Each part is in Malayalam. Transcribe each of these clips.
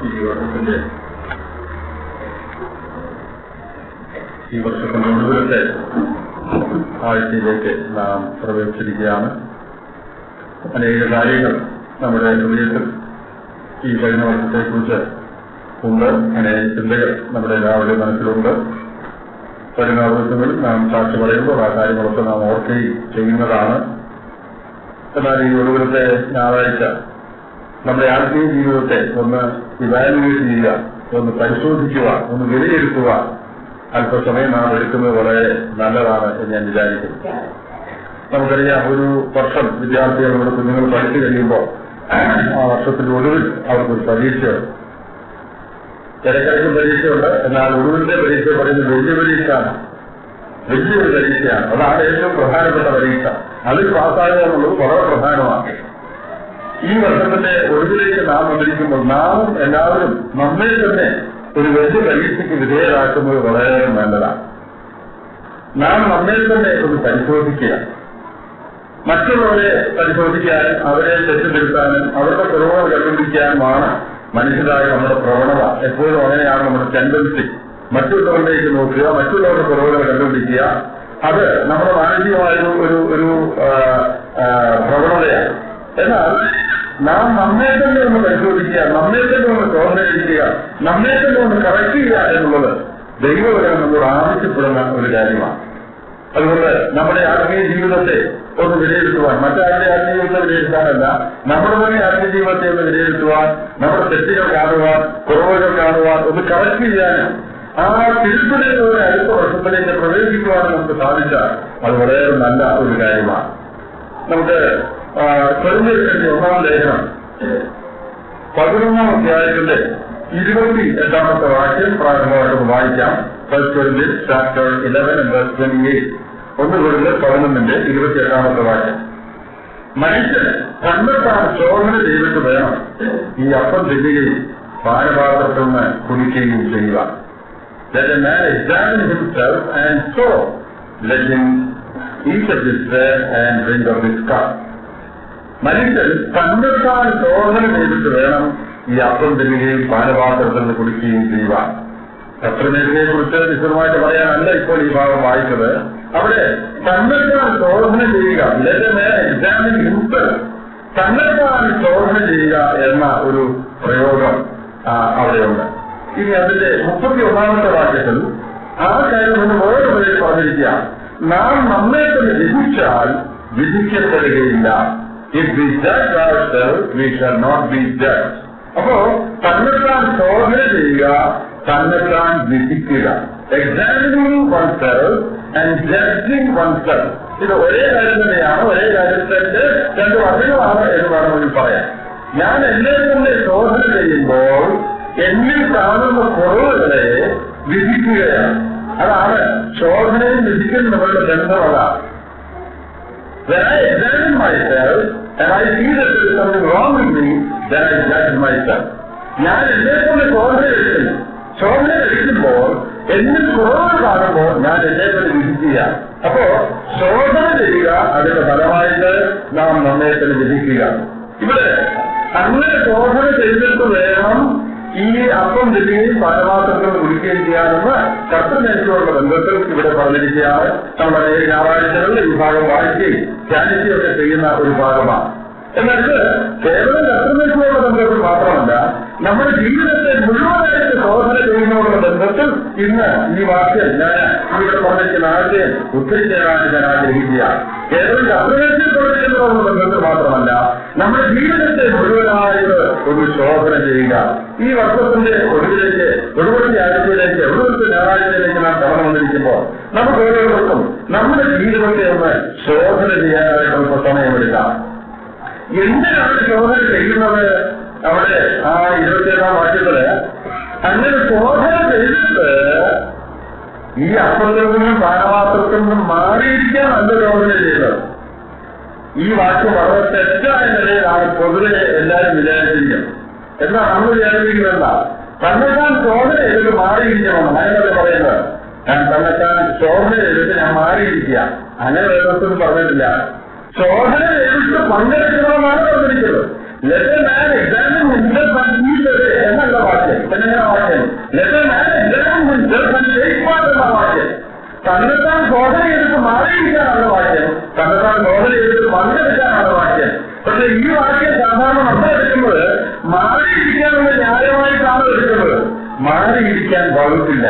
ഈ വർഷത്തിന്റെ ഒടുവിലത്തെ ആഴ്ചയിലേക്ക് നാം പ്രവേശിച്ചിരിക്കുകയാണ്. അനേക കാര്യങ്ങൾ നമ്മുടെ ഹൃദയത്തിൽ ഈ കഴിഞ്ഞ വർഷത്തെക്കുറിച്ച് ഉണ്ട്. അനേക ചിന്തകൾ നമ്മുടെ എല്ലാവരുടെയും മനസ്സിലുണ്ട്. വരുന്ന ദിവസങ്ങളിൽ നാം സാക്ഷി പറയുമ്പോൾ ആ കാര്യങ്ങളൊക്കെ നാം ഓർക്കുകയും ചെയ്യുന്നതാണ്. എന്നാൽ ഈ ഒടുവിലത്തെ ഞായറാഴ്ച നമ്മുടെ ആത്മീയ ജീവിതത്തെ ഒന്ന് ഇവാലുവേറ്റ് ചെയ്യുക, ഒന്ന് പരിശോധിക്കുക, ഒന്ന് വിലയിരുത്തുക അല്പസമയം നാം എടുക്കുന്നത് വളരെ നല്ലതാണ് എന്ന് ഞാൻ വിചാരിക്കുന്നു. നമുക്കറിയാം, ഒരു വർഷം വിദ്യാർത്ഥികൾ നമ്മുടെ കുഞ്ഞുങ്ങൾ പഠിച്ചു കഴിയുമ്പോൾ ആ വർഷത്തിന്റെ ഒടുവിൽ അവർക്കൊരു പരീക്ഷയുണ്ട്. ഇടയ്ക്കിടയ്ക്കും പരീക്ഷയുണ്ട്. എന്നാൽ ഒടുവിന്റെ പരീക്ഷ പറയുന്നത് വലിയ പരീക്ഷയാണ്, വലിയൊരു പരീക്ഷയാണ്. അതാണ് ഏറ്റവും പ്രധാനപ്പെട്ട പരീക്ഷ. അതിൽ പാസ്സാകുക എന്നുള്ളത് വളരെ പ്രധാനമാണ്. ഈ വർഷത്തിന്റെ ഒടുവിലേക്ക് നാം വന്നിരിക്കുമ്പോൾ നാം എല്ലാവരും നമ്മെ തന്നെ ഒരു വലിയ പരീക്ഷയ്ക്ക് വിധേയരാക്കുന്നത് വളരെ നല്ലതാണ്. നാം നമ്മെ തന്നെ ഒന്ന് പരിശോധിക്കുക, മറ്റുള്ളവരെ പരിശോധിക്കാനും അവരെ തെറ്റിദ്ധരിക്കാനും അവരുടെ കുറവുകൾ കണ്ടുപിടിക്കാനുമാണ് മനുഷ്യരായ നമ്മുടെ പ്രവണത. എപ്പോഴും അങ്ങനെയാണ് നമ്മുടെ ടെൻഡൻസി. മറ്റുള്ളവരിലേക്ക് നോക്കുക, മറ്റുള്ളവരുടെ കുറവുകൾ കണ്ടുപിടിക്കുക. അത് നമ്മുടെ മാനസികമായ ഒരു പ്രവണതയാണ്. എന്നാൽ നാം നമ്മെ തന്നെ ഒന്ന് പരിശോധിക്കുക, നമ്മെ തന്നെ ഒന്ന് ക്രോധീകരിക്കുക, നമ്മെ തന്നെ ഒന്ന് കറക്റ്റ് ചെയ്യുക എന്നുള്ളത് ദൈവവരം നമ്മോട് ആവശ്യപ്പെടുന്ന ഒരു കാര്യമാണ്. അതുകൊണ്ട് നമ്മുടെ ആത്മീയ ജീവിതത്തെ ഒന്ന് വിലയിരുത്തുവാൻ, മറ്റാരുടെ ആത്മീയ ജീവിതത്തെ വിലയിരുത്താനല്ല, നമ്മുടെ തന്നെ ആത്മീയ ജീവിതത്തെ ഒന്ന് വിലയിരുത്തുവാൻ, നമ്മുടെ തെറ്റുകൾ കാണുവാൻ, കുറവുകൾ കാണുവാൻ, ഒന്ന് കറക്റ്റ് ചെയ്യാനും ആ തിരുത്തലിൽ ഒരു അടുത്ത വർഷത്തിലേക്ക് പ്രവേശിക്കുവാനും നമുക്ക് സാധിച്ചാൽ അത് വളരെ നല്ല ഒരു കാര്യമാണ്. നമുക്ക് കൊരിന്ത്യരുടെ 1-ാം ലേഖനം 11-ാം അധ്യായത്തിന്റെ 28-ാമത്തെ വാക്യം പ്രാരംഭമായിട്ട് വായിക്കാം. 1 Corinthians chapter 11 and verse 28. 1 Corinthians 11-ന്റെ 28-ാമത്തെ വാക്യം. മനുഷ്യൻ തന്നെത്താൻ ശോധന ചെയ്തിട്ട് വേണം ഈ അപ്പം തിന്നുകയും പാനപാത്രത്തിൽ നിന്ന് കുടിക്കുകയും ചെയ്യുക. Let a man examine himself, and so let him eat of this bread and drink of this cup. മനുഷ്യൻ തന്നെത്താൻ ശോധന ചെയ്തിട്ട് വേണം ഈ അപ്പം തിന്നുകയും പാനപാത്രത്തിൽ നിന്ന് കുടിക്കുകയും ചെയ്യുക. കർത്തൃമേഖലയെ കുറിച്ച് വിശദമായിട്ട് പറയാനല്ല ഇപ്പോൾ ഈ ഭാഗം വായിച്ചത്. അവിടെ തന്നെത്താൻ ശോധന ചെയ്യുക, let a man examine himself, തന്നെത്താൻ ശോധന ചെയ്യുക എന്ന ഒരു പ്രയോഗം അവിടെയുണ്ട്. ഇനി അതിന്റെ 31-ാമത്തെ വാക്യത്തിൽ ആ കാര്യം ഒന്ന് വേറെ പേര് പറഞ്ഞിരിക്കുക. നാം നമ്മെ തന്നെ വിധിച്ചാൽ വിധിക്കപ്പെടുകയില്ല. If we judge ourselves, we shall not be judged. അപ്പോ തന്നെത്താൻ ശോധന ചെയ്യുക, തന്നെത്താൻ വിധിക്കുക. Examining oneself and judging oneself. ഇത് ഒരേ കാര്യം തന്നെയാണ്, ഒരേ കാര്യത്തിന്റെ രണ്ട് വചനമാണ് എന്ന് വേണമെങ്കിൽ പറയാം. ഞാൻ എന്നെ തന്നെ ശോധന ചെയ്യുമ്പോൾ എന്നിൽ കാണുന്ന കുറവുകളെ വിധിക്കുകയാണ്. അതാണ് ശോധനയും വിധിക്കലും നമ്മളുടെ ബന്ധം. അതാണ് when I examine myself and I see that there is something wrong with me, then I judge myself. ഞാൻ എന്നെ തന്നെ ശോധന കഴിക്കുമ്പോൾ എന്നിൽ കുറവുകൾ കാണുമ്പോൾ ഞാൻ എന്നെ തന്നെ വിധിക്കുക. അപ്പോ ശോധന ചെയ്യുക, അതിന്റെ ഫലമായിട്ട് നാം നമ്മെ തന്നെ വിധിക്കുക. ഇവിടെ അങ്ങനെ ശോധന ചെയ്തിട്ട് വേണം ഈ അപ്പം തിന്നുകയും പാനപാത്രത്തിൽ കുടിക്കുകയും ചെയ്യാമെന്ന് കർത്തൃമേഖലയോടുള്ള ബന്ധത്തിൽ ഇവിടെ പറഞ്ഞിരിക്കുകയാണ്. നമ്മുടെ ഞായറാഴ്ചകളിൽ ഈ ഭാഗം വായിക്കുകയും ധ്യാനിക്കുകയൊക്കെ ചെയ്യുന്ന ഒരു ഭാഗമാണ്. എന്നാൽ ഇത് കേവലം കർത്തൃമേഖലയോടുള്ള ബന്ധത്തിൽ മാത്രമല്ല, നമ്മുടെ ജീവിതത്തെ മുഴുവനായിട്ട് ശോധന ചെയ്യുന്നതോടുള്ള ബന്ധത്തിൽ ഇന്ന് ഈ വാക്യം ഞാൻ ഇവിടെ പറഞ്ഞിരിക്കുന്ന ആശയം ഉദ്ധരിക്കാനായിട്ട് ഞാൻ ആഗ്രഹിക്കുകയാണ്. കേവലം കർത്തൃമേഖലയിൽ പറഞ്ഞിരിക്കുന്നതോടുള്ള ബന്ധത്തിൽ മാത്രമല്ല, നമ്മുടെ ജീവിതത്തെ മുഴുവനായിട്ട് ഒരു ശോധന ചെയ്യുക. ഈ വർഷത്തിന്റെ ഒടുവിലത്തെ ആഴ്ചയിലേക്ക്, ഒടുവിലത്തെ ഞായറാഴ്ചയിലേക്ക് നാം കടന്നു വന്നിരിക്കുമ്പോൾ നമുക്ക് ഓരോരുത്തർക്കും നമ്മുടെ ജീവിതത്തെ ഒന്ന് ശോധന ചെയ്യാനായിട്ട് സമയമെടുക്കാം. എന്തിനാണ് ശോധന ചെയ്യുന്നത്? അവിടെ ആ 27-ാം വാക്യത്തില് അങ്ങനെ ശോധന ചെയ്തിട്ട് ഈ അപ്പത്തിൽ നിന്നും പാനപാത്രത്തിൽ നിന്നും മാറിയിരിക്കാൻ നല്ല ശോധന ചെയ്തത്. ഈ വാക്യം വളരെ തെറ്റായ നിലയിലാണ് പൊതുവെ എല്ലാവരും വിചാരിച്ചിരിക്കുന്നത്. എന്നാൽ നമ്മൾ വിചാരിക്കുന്നതല്ല, തന്നെത്താൻ ശോധന ചെയ്തിട്ട് മാറിയിരിക്കണം. അങ്ങനെയല്ലേ പറയുന്നത്? ഞാൻ തന്നെത്താൻ ശോധന ചെയ്തിട്ട് ഞാൻ മാറിയിരിക്കുക, അങ്ങനെ വേദത്തിൽ പറഞ്ഞിട്ടില്ല. ശോധന ചെയ്തിട്ട് പങ്കെടുക്കണമെന്നാണ് പറഞ്ഞിരിക്കുന്നത്. Let a man examine himself and he എന്നല്ല വാക്യം. എന്നെങ്ങനെ വാക്യം? Let a man examine himself and take part എന്ന വാക്യം. തന്നെത്താൻ ശോധന ചെയ്തിട്ട് മാറിയിരിക്കാനുള്ള വാക്യം, തന്നെത്താൻ ശോധന ചെയ്തിട്ട് പങ്കെടുക്കാനുള്ള വാക്യം. പക്ഷെ ഈ വാക്യം സാധാരണ നമ്മൾ എടുക്കുന്നത് മാറിയിരിക്കാനുള്ള ന്യായമായിട്ടാണ് എടുക്കുന്നത്. മാറിയിരിക്കാൻ വകുപ്പില്ല.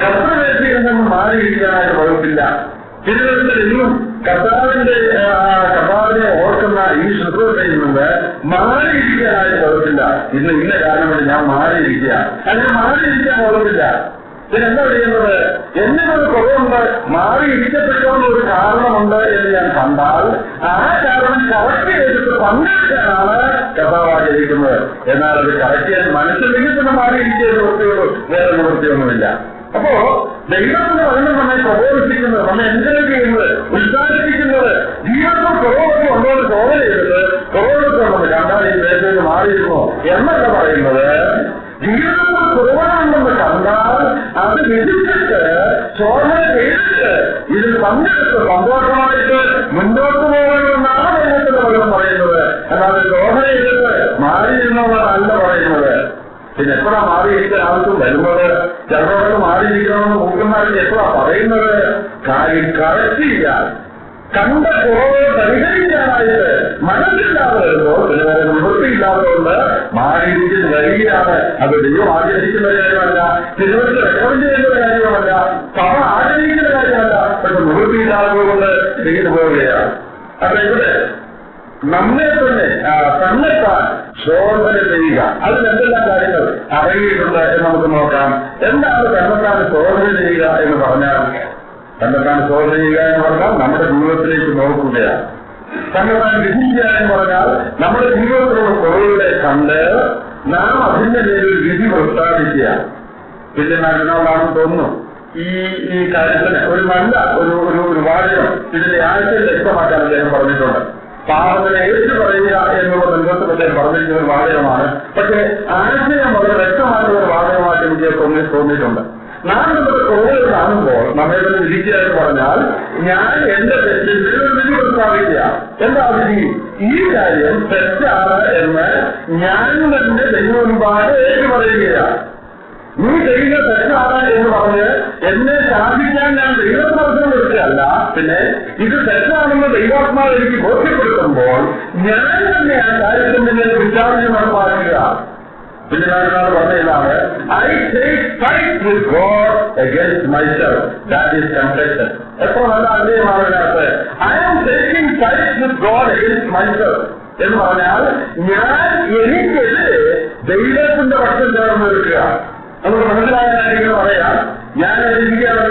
കർത്തവേദിയിൽ നിന്നും മാറിയിരിക്കാനായിട്ട് വകുപ്പില്ല. തിരുവനന്തപുരത്തിൽ ഇന്നും കർത്താവിനെ ഓർക്കുന്ന ഈ ശുശ്രൂഷയിൽ നിന്ന് മാറിയിരിക്കാനായിട്ട് വകുപ്പില്ല. ഇന്ന് ഇന്ന കാരണം കൊണ്ട് ഞാൻ മാറിയിരിക്കുക, അങ്ങനെ മാറിയിരിക്കാൻ വകുപ്പില്ല. ഇതിനെന്താ ചെയ്യുന്നത്? എന്നൊരു കുറവുണ്ട്, മാറിയിരിക്കപ്പെട്ടൊരു കാരണമുണ്ട് എന്ന് ഞാൻ കണ്ടാൽ ആ കാരണം കറക്റ്റ് ചെയ്തിട്ട് പങ്കെടുക്കാനാണ് കർത്താവ് ആചരിക്കുന്നത്. എന്നാൽ അത് കറക്റ്റ് ചെയ്യാൻ മനസ്സിലെങ്കിൽ തന്നെ മാറിയിരിക്കുക നിവൃത്തിയുള്ളൂ, വേറെ നിവൃത്തിയൊന്നുമില്ല. അപ്പോ ദൈവത്തിന്റെ വചനം നമ്മെ പ്രബോധിപ്പിക്കുന്നത്, നമ്മെ എൻകറേജ് ചെയ്യുന്നത്, ഉത്സാഹിപ്പിക്കുന്നത്, ജീവിതത്തിൽ കുറവൊക്കെ ഉണ്ടോ എന്ന് ചോദന ചെയ്തത്, കുറവൊക്കെ ഉണ്ടെന്ന് കണ്ടാൽ ഈ ദേശത്തേക്ക് മാറിയിരുന്നോ എന്നല്ല പറയുന്നത്. ജീവിതത്തിൽ കുറവുണ്ടെന്ന് കണ്ടാൽ അത് വിധിച്ചിട്ട് ചോദന ചെയ്തിട്ട് ഇതിൽ പങ്കെടുത്ത് സന്തോഷമായിട്ട് മുന്നോട്ട് പോകണമെന്നാണ് ദൈവത്തിന്റെ വചനം പറയുന്നത്. അല്ലാതെ ചോദന ചെയ്തിട്ട് മാറിയിരുന്നവരല്ല പറയുന്നത്. പിന്നെ എപ്പോഴാ മാറിയിരിക്കാൻ ആവശ്യം വരുന്നത്? ചിലരോട് മാറിയിരിക്കണമെന്ന് മുഖ്യന്മാർക്ക് എപ്പോഴാ പറയുന്നത്? കാര്യം കറക്റ്റ് ചെയ്യാൻ, കണ്ട കുറവ് പരിഹരിക്കാനായിട്ട് മനസ്സില്ലാതെ വരുമ്പോൾ പിന്നെ വേറെ നിവൃത്തിയില്ലാത്തതുകൊണ്ട് മാറിയിരിക്കുന്ന വരികയാണ്. അത് ദൈവം ആചരിക്കുന്ന കാര്യമല്ല, തിരുവനന്തപുരത്ത് റെക്കോർഡ് ചെയ്യുന്ന കാര്യമല്ല, സഭ ആചരിക്കുന്ന കാര്യമല്ല. പക്ഷെ നിവൃത്തിയില്ലാത്തതുകൊണ്ട് ചെയ്തു പോവുകയാണ്. അപ്പൊ ഇവിടെ നമ്മെ തന്നെ തന്നെത്താൻ ശോധന ചെയ്യുക. അതിൽ എന്തെല്ലാം കാര്യങ്ങൾ അടങ്ങിയിട്ടുണ്ട് എന്ന് നമുക്ക് നോക്കാം. എന്താണ് തന്നെത്താൻ ശോധന ചെയ്യുക എന്ന് പറഞ്ഞാൽ? തന്നെത്താൻ ശോധന ചെയ്യുക എന്ന് പറഞ്ഞാൽ നമ്മുടെ ജീവിതത്തിലേക്ക് നോക്കുകയാണ്. തന്നെത്താൻ വിധിക്കുക എന്ന് പറഞ്ഞാൽ നമ്മുടെ ജീവിതത്തിലുള്ള കുറവുകളെ കണ്ട് നാം അതിന്റെ പേരിൽ വിധി പ്രസ്താവിക്കുക. പിന്നെ നല്ലതാണെന്ന് തോന്നുന്നു. ഈ കാര്യത്തിന് ഒരു നല്ല ഒരു വാചകം ഇതിന്റെ ആഴ്ചയിൽ വ്യക്തമാക്കാൻ അദ്ദേഹം പറഞ്ഞിട്ടുണ്ട്. പാപത്തിനെ ഏറ്റു പറയുക എന്നുള്ള ബന്ധത്തിൽ അദ്ദേഹം പറഞ്ഞിരിക്കുന്ന ഒരു വാചകമാണ്. പക്ഷെ ആശയം വളരെ വ്യക്തമായിട്ടുള്ള ഒരു വാചകമായിട്ട് എനിക്ക് തോന്നിയിട്ടുണ്ട്. നാം നമ്മുടെ കുറവുകൾ കാണുമ്പോൾ നമ്മെ തന്നെ വിധിക്കുക എന്ന് പറഞ്ഞാൽ ഞാൻ എന്റെ തെറ്റിൽ വിധി പ്രസ്താവിക്കുക. എന്താ വിധി? ഈ കാര്യം തെറ്റാണ് എന്ന് ഞാൻ തന്നെ ദൈവമുമ്പാട് ഏറ്റു പറയുകയാണ്. നീ ചെയ്യുന്ന തെറ്റാണ് എന്ന് പറഞ്ഞ് എന്നെ ശാസിക്കാൻ ഞാൻ ദൈവപ്രവർത്തനം എടുക്കുകയല്ല. പിന്നെ ഇത് തെറ്റാണെന്ന് ദൈവാത്മാവ് എനിക്ക് ബോധ്യപ്പെടുത്തുമ്പോൾ ഞാൻ തന്നെ ആ കാര്യത്തിന്റെ വിചാരണ നടപ്പാക്കുക. പിന്നെ ഞാൻ പറഞ്ഞതാണ്, I take fight with God against myself, that is confession. എത്ര നല്ല ആശയമാണ് ഇതിനകത്ത്. I am taking fight with God against myself എന്ന് പറഞ്ഞാൽ ഞാൻ എനിക്കെതിരെ ദൈവത്തിന്റെ പക്ഷം ചേർന്ന് നിൽക്കുക. നമുക്ക് മനസ്സിലായ കാര്യങ്ങൾ പറയാം. ഞാൻ വിചാരിക്കുകയാണ്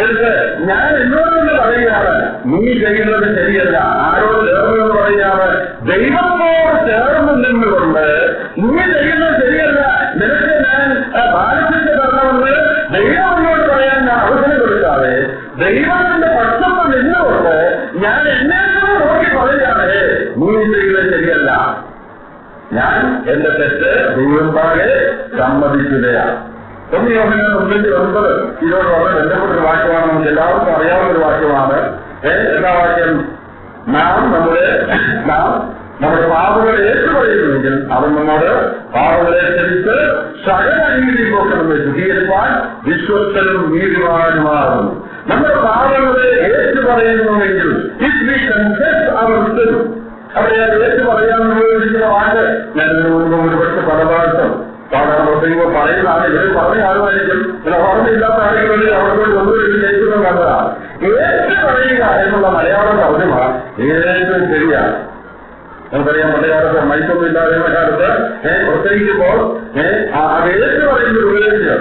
എന്നിട്ട് ഞാൻ എന്നോട് തന്നെ പറയുകയാണ്, നീ ചെയ്യുന്നത് ശരിയല്ല. ആരോട് ചേർന്നെന്ന് പറയുകയാണ്? ദൈവത്തോട് ചേർന്ന് നിന്നുകൊണ്ട് നീ ചെയ്യുന്നത് ശരിയല്ല, നിനക്ക് ഞാൻ ബാലത്തിന്റെ തരണമെന്ന് ദൈവം എന്നോട് പറയാൻ ഞാൻ അവസരം കൊടുക്കാതെ ദൈവത്തിന്റെ പക്ഷത്ത് നിന്നുകൊണ്ട് ഞാൻ എന്നെ നോക്കി പറയുകയാണ്, നീ ചെയ്യുന്നത് ശരിയല്ല. ഞാൻ എന്റെ തെറ്റ് ദൈവമുമ്പാകെ സമ്മതിക്കുകയാണ്. 1 യോഹന്നാൻ 1:9 ഇതിനോട് വളരെ ബന്ധപ്പെട്ടൊരു വാക്യമാണ്. നമുക്ക് എല്ലാവർക്കും അറിയാവുന്ന ഒരു വാക്യമാണ്. എന്താ വാക്യം? നാം നമ്മുടെ പാപങ്ങളെ ഏറ്റുപറയുന്നുവെങ്കിൽ അവൻ നമ്മോട് പാപങ്ങളെ ക്ഷമിച്ച് സകല നീതി പോക്കണമെന്ന് ശുദ്ധീകരിപ്പാൻ വിശ്വസ്തനും നീതിമാനുമാകുന്നു. നമ്മുടെ പാപങ്ങളെ ഏറ്റുപറയുന്നുവെങ്കിൽ if we confess our sin, അവിടെ ഞാൻ ഏറ്റു പറയാമെന്ന് ഉപയോഗിക്കുന്ന വാക്ക് ഞാൻ ഒരുപക്ഷെ പല പ്രാവശ്യം സാധാരണ പ്രസംഗം പറയുന്നതാണ്. ഇവർ പറഞ്ഞ ആളുമായിരിക്കും, ചില ഓർമ്മയില്ലാത്ത ആളുകളിൽ അവർക്ക് ഒന്നുകൂടി ജയിക്കുന്നത് കണ്ടതാണ്. ഏറ്റു പറയുക എന്നുള്ള മലയാളം തർജ്ജമ ഏറ്റവും ശരിയാണ്. നമുക്കറിയാം, പണ്ടകാലത്ത് മൈക്കൊന്നും ഇല്ലാതെയുള്ള കാലത്ത് പ്രസംഗിക്കുമ്പോൾ അത് ഏറ്റു പറയുന്നത് ഉപയോഗിക്കുക.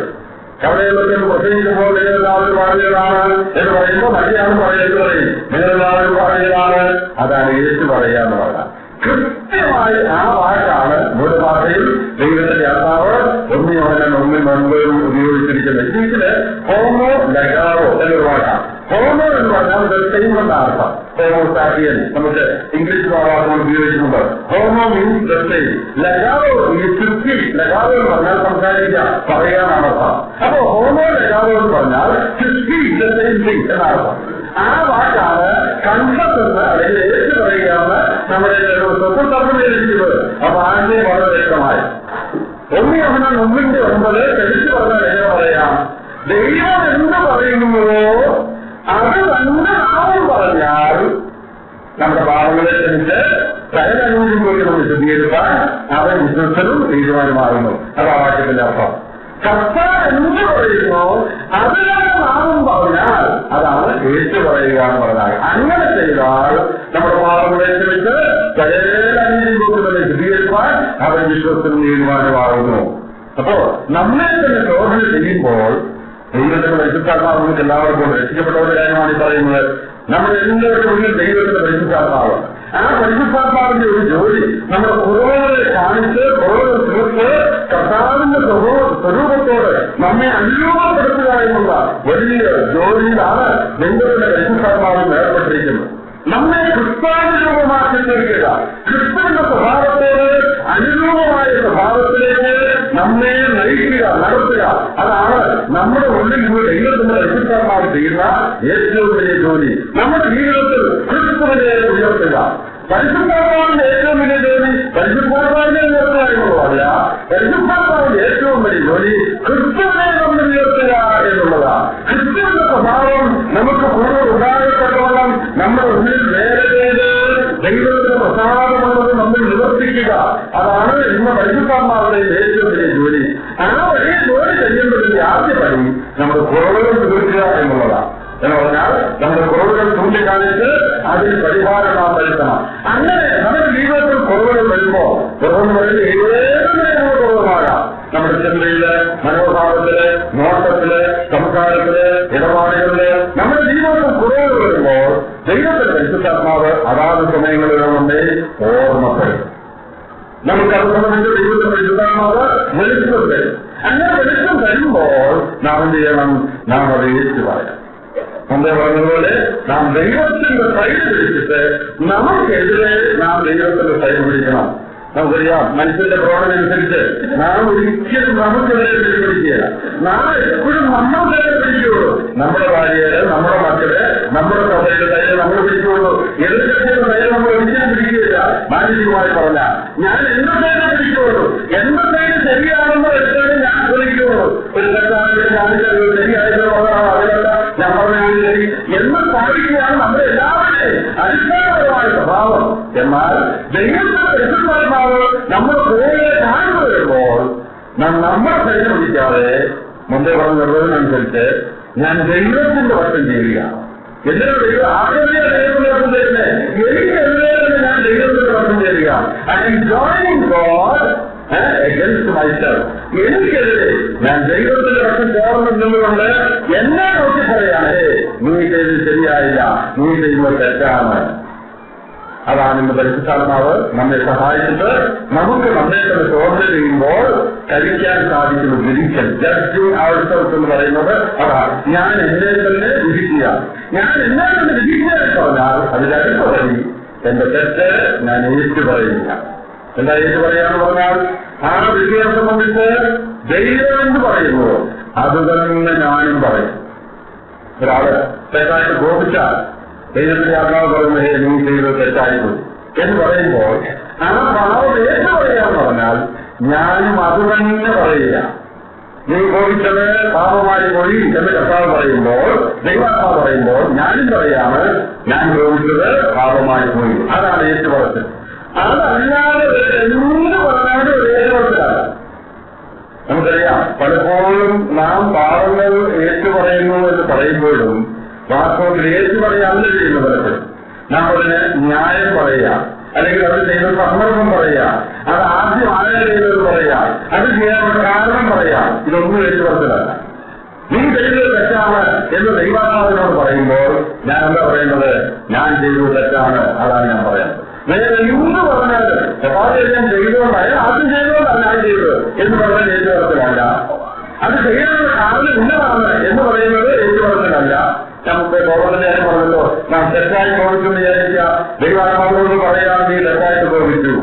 കവലയിലൊക്കെ പ്രസംഗിക്കുമ്പോൾ നിങ്ങളെല്ലാവരും പാടുകളാണ് എന്ന് പറയുമ്പോൾ മറ്റേയാണ് പറയുന്നത് പറയും നിങ്ങളെല്ലാവരും പാടുകളാണ്. അതാണ് ഏറ്റു പറയുക എന്ന് പറഞ്ഞാൽ കൃത്യമായി ആ വാക്കാണ് നമ്മുടെ ഭാഷയിൽ ദൈവത്തിന്റെ ആത്മാവ് 1 യോഹന്നാൻ 1:9 ഉപയോഗിച്ചിരിക്കുന്നത്. ഇതില് ഹോമോ ലഗാവോ എന്നൊരു വാക്കാണ്. ഹോമോ എന്ന് പറഞ്ഞാൽ ദൈവം അർത്ഥം. ഹോമോസാപ്പിയൻ നമുക്ക് ഇംഗ്ലീഷ് വാക്കുകൾ ഉപയോഗിക്കുന്നുണ്ട്. ഹോമോ മീൻസ് ദൈവം. ലഗാവോ ഈ സൃഷ്ടി. ലഗാവോ എന്ന് പറഞ്ഞാൽ സംസാരിക്കുക, പറയാനാണ് അർത്ഥം. അപ്പോ ഹോമോ ലഗാവോ എന്ന് പറഞ്ഞാൽ സൃഷ്ടി എന്നർത്ഥം. ആ വാക്കാണ് കൺഫസ് അല്ലെങ്കിൽ ഏറ്റു പറയുകയാണ് നമ്മുടെ സ്വന്തം. അപ്പൊ ആദ്യം വളരെ വ്യക്തമായി 1 യോഹന്നാൻ 1:9 തെളിച്ചു പറഞ്ഞാൽ എങ്ങനെ പറയാം? ദൈവം എന്ത് പറയുന്നുവോ അത് തന്നെ നാമം പറഞ്ഞാൽ നമ്മുടെ പാപങ്ങളെ ക്ഷണിച്ച് സകലനൂരിലേക്ക് നമ്മൾ വിശദീകരിക്കാൻ അവൻ വിശ്വസനും തീരുമാനമാകുന്നു. അതാ വാക്യത്തിന്റെ അർത്ഥം. കർത്താവ് എന്ത് പറയുന്നു അതിനാണ് നാമം പറഞ്ഞാൽ അതാണ് ഏറ്റു പറയുക എന്ന് പറഞ്ഞാൽ. അങ്ങനെ ചെയ്താൽ നമ്മുടെ പാപങ്ങളെ ക്ഷണിച്ച് സകലനൂരിലേക്ക് വിശദീകരിക്കാൻ അവൻ വിശ്വസനും തീരുമാനമാകുന്നു. അപ്പോ നമ്മളെ തന്നെ ശോധന ചെയ്യുമ്പോൾ ദൈവത്തിന്റെ പരിശുദ്ധാത്മാവ് നമുക്ക് എല്ലാവർക്കും രക്ഷിക്കപ്പെട്ടവരുടെ കാര്യമാണ് ഈ പറയുന്നത്. നമ്മൾ എല്ലാവരുടെ ഉള്ളിൽ ദൈവത്തിന്റെ പരിശുദ്ധാത്മാവ്. ആ പരിശുദ്ധാത്മാവിന്റെ ഒരു ജോലി നമ്മുടെ കുറവുകളെ കാണിച്ച് കുറവുകൾ തീർത്ത് കർത്താവിന്റെ സ്വരൂപത്തോട് നമ്മെ അനുരൂപപ്പെടുത്തുക എന്നുള്ള വലിയ ജോലിയിലാണ് ദൈവത്തിന്റെ പരിശുദ്ധാത്മാവിൽ ഏർപ്പെട്ടിരിക്കുന്നത്. നമ്മെ ക്രിസ്താനുരൂപമാക്കി തീർക്കുക, ക്രിസ്തുവിന്റെ സ്വഭാവത്തോട് അനുരൂപമായ സ്വഭാവത്തിലേക്ക് നമ്മെ നയിക്കുക, നടത്തുക. അതാണ് നമ്മുടെ ഉള്ളിൽ നിന്ന് ദൈവത്തിന്റെ പരിശുദ്ധാത്മാവ് ചെയ്യുന്ന ഏറ്റവും വലിയ ജോലി. നമ്മുടെ ജീവിതത്തിൽ ക്രിസ്തുവിനെ ഉയർത്തുക. പരിശുദ്ധാത്മാവിന്റെ ഏറ്റവും വലിയ ജോലി പരിശുദ്ധാത്മാവിനെ ഉയർത്തുക എന്നുള്ളതല്ല. പരിശുദ്ധാത്മാവിന്റെ ഏറ്റവും വലിയ ജോലി ക്രിസ്തുവിനെ നമ്മൾ ഉയർത്തുക എന്നുള്ളതാണ്. ക്രിസ്തുവിന്റെ സ്വഭാവം നമുക്ക് കൂടുതൽ ഉണ്ടാകത്തക്കവണ്ണം നമ്മുടെ ഉള്ളിൽ വേറെ ചെയ്ത് ദൈവത്തിന്റെ പ്രസാദമുള്ളത് നമ്മൾ നിവർത്തിക്കുക. അതാണ് ഇന്ന് പരിശുദ്ധാത്മാവിന്റെ ഏറ്റവും വലിയ ജോലി. ആ വലിയ ജോലി ചെയ്യുന്നതിന്റെ ആദ്യ പണി നമ്മുടെ കുറവുകൾ തീർക്കുക എന്നുള്ളതാണ്. എന്ന് പറഞ്ഞാൽ നമ്മുടെ കുറവുകൾ ചൂണ്ടിക്കാണിച്ച് അതിൽ പരിഹാരം നാം വരുത്തണം. അങ്ങനെ നമ്മുടെ ജീവിതത്തിൽ കുറവുകൾ വരുമ്പോൾ കുറവെന്ന് പറയുന്നത് ഏതൊരു കുറവുമാകാം. നമ്മുടെ ചിന്തയില്, മനോഭാവത്തില്, നോട്ടത്തില്, സംസാരത്തില്, ഇടപാടുകളില് നമ്മുടെ ജീവിതത്തിൽ കുറവുകൾ വരുമ്പോൾ ദൈവത്തിന്റെ പരിശുദ്ധാത്മാവ് അതാത് സമയങ്ങളിൽ നമ്മെ ഓർമ്മപ്പെടും. നമുക്കത് സംബന്ധിച്ച് ദൈവത്തിന്റെ പരിശുദ്ധാത്മാവ് വെളിച്ചം തരും. അങ്ങനെ വെളിച്ചം തരുമ്പോൾ നാം എന്ത് ചെയ്യണം? നാം അത് ഏറ്റു പറയാം. മുമ്പേ പറഞ്ഞതുപോലെ നാം ദൈവത്തിന്റെ സൈഡ് പിടിച്ചിട്ട് നമുക്കെതിരെ നാം ദൈവത്തിന്റെ സൈഡ് പിടിക്കണം. നമുക്കറിയാം, മനുഷ്യന്റെ പ്രവണതനുസരിച്ച് നാം ഒരിക്കലും നമുക്കെതിരെ പിടിക്കുകയില്ല. നാം എപ്പോഴും നമ്മുടെ സൈഡ് പിടിക്കുകയുള്ളൂ. നമ്മുടെ ഭാര്യയുടെ, നമ്മുടെ മക്കളെ, നമ്മുടെ സഭയുടെ സൈഡ് നമ്മൾ പിടിക്കുകയുള്ളൂ. എതിർക്കത്തിന്റെ സൈഡ് നമ്മൾ ഒരിക്കലും പിടിക്കുകയില്ല. മാനസികമായി പറഞ്ഞാൽ ഞാൻ എന്റെ സൈഡ് പിടിക്കുകയുള്ളൂ. എന്റെ സൈഡ് ശരിയാണെന്ന് വെച്ചാൽ ഞാൻ ശ്രമിക്കുകയുള്ളൂ. ഒരു തെറ്റാണെങ്കിൽ കാണിച്ചത് ശരിയായിരുന്നു അതിലല്ല ഞാൻ പറഞ്ഞാൽ ശരി എന്ന് സ്ഥാപിക്കുകയാണ് നമ്മുടെ എല്ലാവരുടെയും അടിസ്ഥാനപരമായ സ്വഭാവം. എന്നാൽ ദൈവത്തിന്റെ പരിശുദ്ധാത്മാവ് നമ്മുടെ പേരെ താഴ്ന്നു വരുമ്പോൾ നമ്മുടെ സൈഡ് പിടിക്കാതെ മുമ്പേ പറഞ്ഞ നിർവചനമനുസരിച്ച് ഞാൻ ദൈവത്തിന്റെ വശം ചെയ്യുക. എന്തിനാ ദൈവം ആദ്യമേ ദൈവത്തിന്റെ വശം തരുന്നത്? എനിക്കെതിരെ ഞാൻ ദൈവത്തിന്റെ വശം ചെയ്യുക. എനിക്കെതിരെ ഞാൻ ദൈവത്തിന്റെ വശം ചേർന്നിട്ടുകൊണ്ട് എന്നെ നോക്കി പറയാണ്, നീ ചെയ്ത് ശരിയായില്ല, നീ ചെയ്യുന്നത് തെറ്റാണ്. അതാണ് ഇന്ന് പരിശുദ്ധാത്മാവ് നമ്മെ സഹായിച്ചിട്ട് നമുക്ക് നമ്മെ തന്നെ ശോധന ചെയ്യുമ്പോൾ കഴിക്കാൻ സാധിക്കുന്ന വിധിക്കൽ, ജഡ്ജിങ് ourselves എന്ന് പറയുന്നത് അതാണ്. ഞാൻ എന്നെ തന്നെ വിധിക്കുക. ഞാൻ എന്നെ തന്നെ വിധിക്കുക എന്ന് പറഞ്ഞാൽ അതിലടുത്ത വഴി എന്റെ തെറ്റ് ഞാൻ ഏറ്റു പറയുക. എന്താ ഏറ്റു പറയാന്ന് പറഞ്ഞാൽ ആ വിധിയെ സംബന്ധിച്ച് ദൈവം എന്ന് പറയുന്നു അത് തന്നെ ഞാനും പറയും. ഒരാള് തെറ്റായിട്ട് കോപിച്ചാൽ ദൈവത്തിന്റെ ആത്മാവ് പറയുന്നത് നീ ചെയ്തത് തെറ്റായിപ്പോയി എന്ന് പറയുമ്പോൾ ആ പാവം ഏറ്റു പറയാന്ന് പറഞ്ഞാൽ ഞാനും അത് തന്നെ പറയുക. നീ കോപിച്ചത് പാപമായി പോയി എന്ന് കർത്താവ് പറയുമ്പോൾ, ദൈവാത്മാവ് പറയുമ്പോൾ ഞാനും പറയാണ് ഞാൻ കോപിച്ചത് പാപമായി പോയി. അതാണ് ഏറ്റുപറച്ചിൽ. അതല്ലാതെ എന്ത് പറഞ്ഞാലും ഒരു ഏറ്റുപറച്ചിലാണ്. നമുക്കറിയാം, പലപ്പോഴും നാം പാപങ്ങൾ ഏറ്റുപറയുന്നു എന്ന് പറയുമ്പോഴും വാസ്തവത്തിൽ ഏറ്റു പറയാനല്ല ചെയ്യുന്ന പലപ്പോഴും നാം അതിന് ന്യായം പറയുക, അല്ലെങ്കിൽ അത് ചെയ്ത സമ്മർദ്ദം പറയുക, അത് ആദ്യം ആരാ ചെയ്തത് പറയുക, അത് ചെയ്യാനുള്ള കാരണം പറയുക. ഇതൊന്നും ഏറ്റുപറച്ചിലല്ല. നീ ചെയ്തത് തെറ്റാണ് എന്ന് ദൈവാത്മാവിനോട് പറയുമ്പോൾ ഞാൻ എന്താ പറയുന്നത്? ഞാൻ ചെയ്തത് തെറ്റാണ്, അതാണ് ഞാൻ പറയുന്നത്. വേറെ ഇന്ന് പറഞ്ഞാൽ ഞാൻ ചെയ്തുകൊണ്ടായ ആദ്യം ചെയ്തുകൊണ്ടാണ് ഞാൻ ചെയ്തത് എന്ന് പറഞ്ഞാൽ ഏറ്റുപറച്ചിലല്ല. അത് ചെയ്യാനുള്ള കാരണം ഇന്നതാണ് എന്ന് പറയുന്നത് ഏറ്റുപറച്ചിലല്ല. നമുക്ക് ഗോപത്തിന്റെ കാര്യം പറഞ്ഞല്ലോ, നാം തെറ്റായി കോപിച്ചു വിചാരിക്കുക, ദൈവാത്മാവിനോട് പറയാൻ നീ തെറ്റായിട്ട് കോപിച്ചു.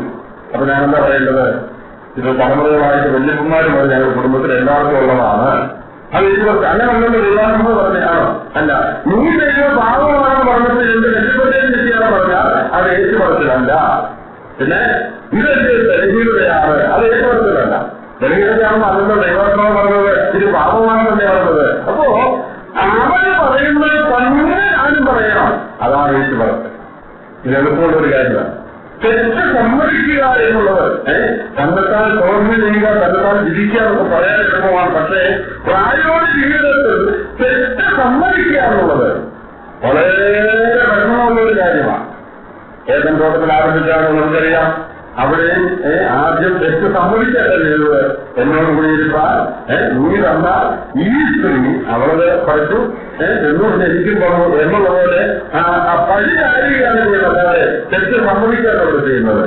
അപ്പൊ ഞാൻ എന്താ പറയേണ്ടത്? ഇത് തലമുറകളായിട്ട് വല്യപ്പന്മാരും ഞങ്ങളുടെ കുടുംബത്തിൽ എല്ലാവർക്കും ഉള്ളതാണ്. അത് ഏറ്റുപറച്ച് അങ്ങനെ ഉള്ളത് ദൈവാത്മാവ് പറഞ്ഞാണോ? അല്ല, നീ ചെയ്ത പാവമാണ് അല്ല. പിന്നെ ഇതെന്റെ ബലഹീനതയാണ്, അത് ഏറ്റെടുത്തതല്ല. ബലഹീനതയാണെന്ന് അതിന്റെ ദൈവത്തിനോ പറഞ്ഞത് ഇത് പാപമാണെന്നല്ലേ പറഞ്ഞത്. അപ്പോ അവര് പറയുന്നത് തന്നെ ആരും പറയണം, അതാണ് എനിക്ക് പറഞ്ഞത്. ഇത് എളുപ്പമുള്ളൊരു കാര്യമാണ്. തെറ്റ് സമ്മതിക്കുക എന്നുള്ളത് തന്നെത്താൻ തോന്നി ചെയ്യുക, തന്നെത്താൻ വിധിക്കുക എന്നൊക്കെ പറയാൻ എളുപ്പമാണ്. പക്ഷേ പ്രായോഗിക ജീവിതത്തിൽ തെറ്റ് സമ്മതിക്കുക എന്നുള്ളത് വളരെ വിഷമമുള്ളൊരു കാര്യമാണ്. ഏതൻ തോട്ടത്തിൽ ആരംഭിച്ചാണെന്ന് നമുക്കറിയാം. അവിടെ ആദ്യം തെറ്റ് സമ്മതിക്കല്ല ചെയ്തത്. എന്നോട് കൂടിയിരുന്നാൽ നീ തന്ന ഈ സ്ത്രീ അവളത് പഠിച്ചു എന്നോട് എനിക്കും പറഞ്ഞു എന്നുള്ളതുപോലെ പരിചാരികയാണ് ചെയ്യുന്നത്. അല്ലാതെ തെറ്റ് സമ്മതിക്കാനോട് ചെയ്യുന്നത്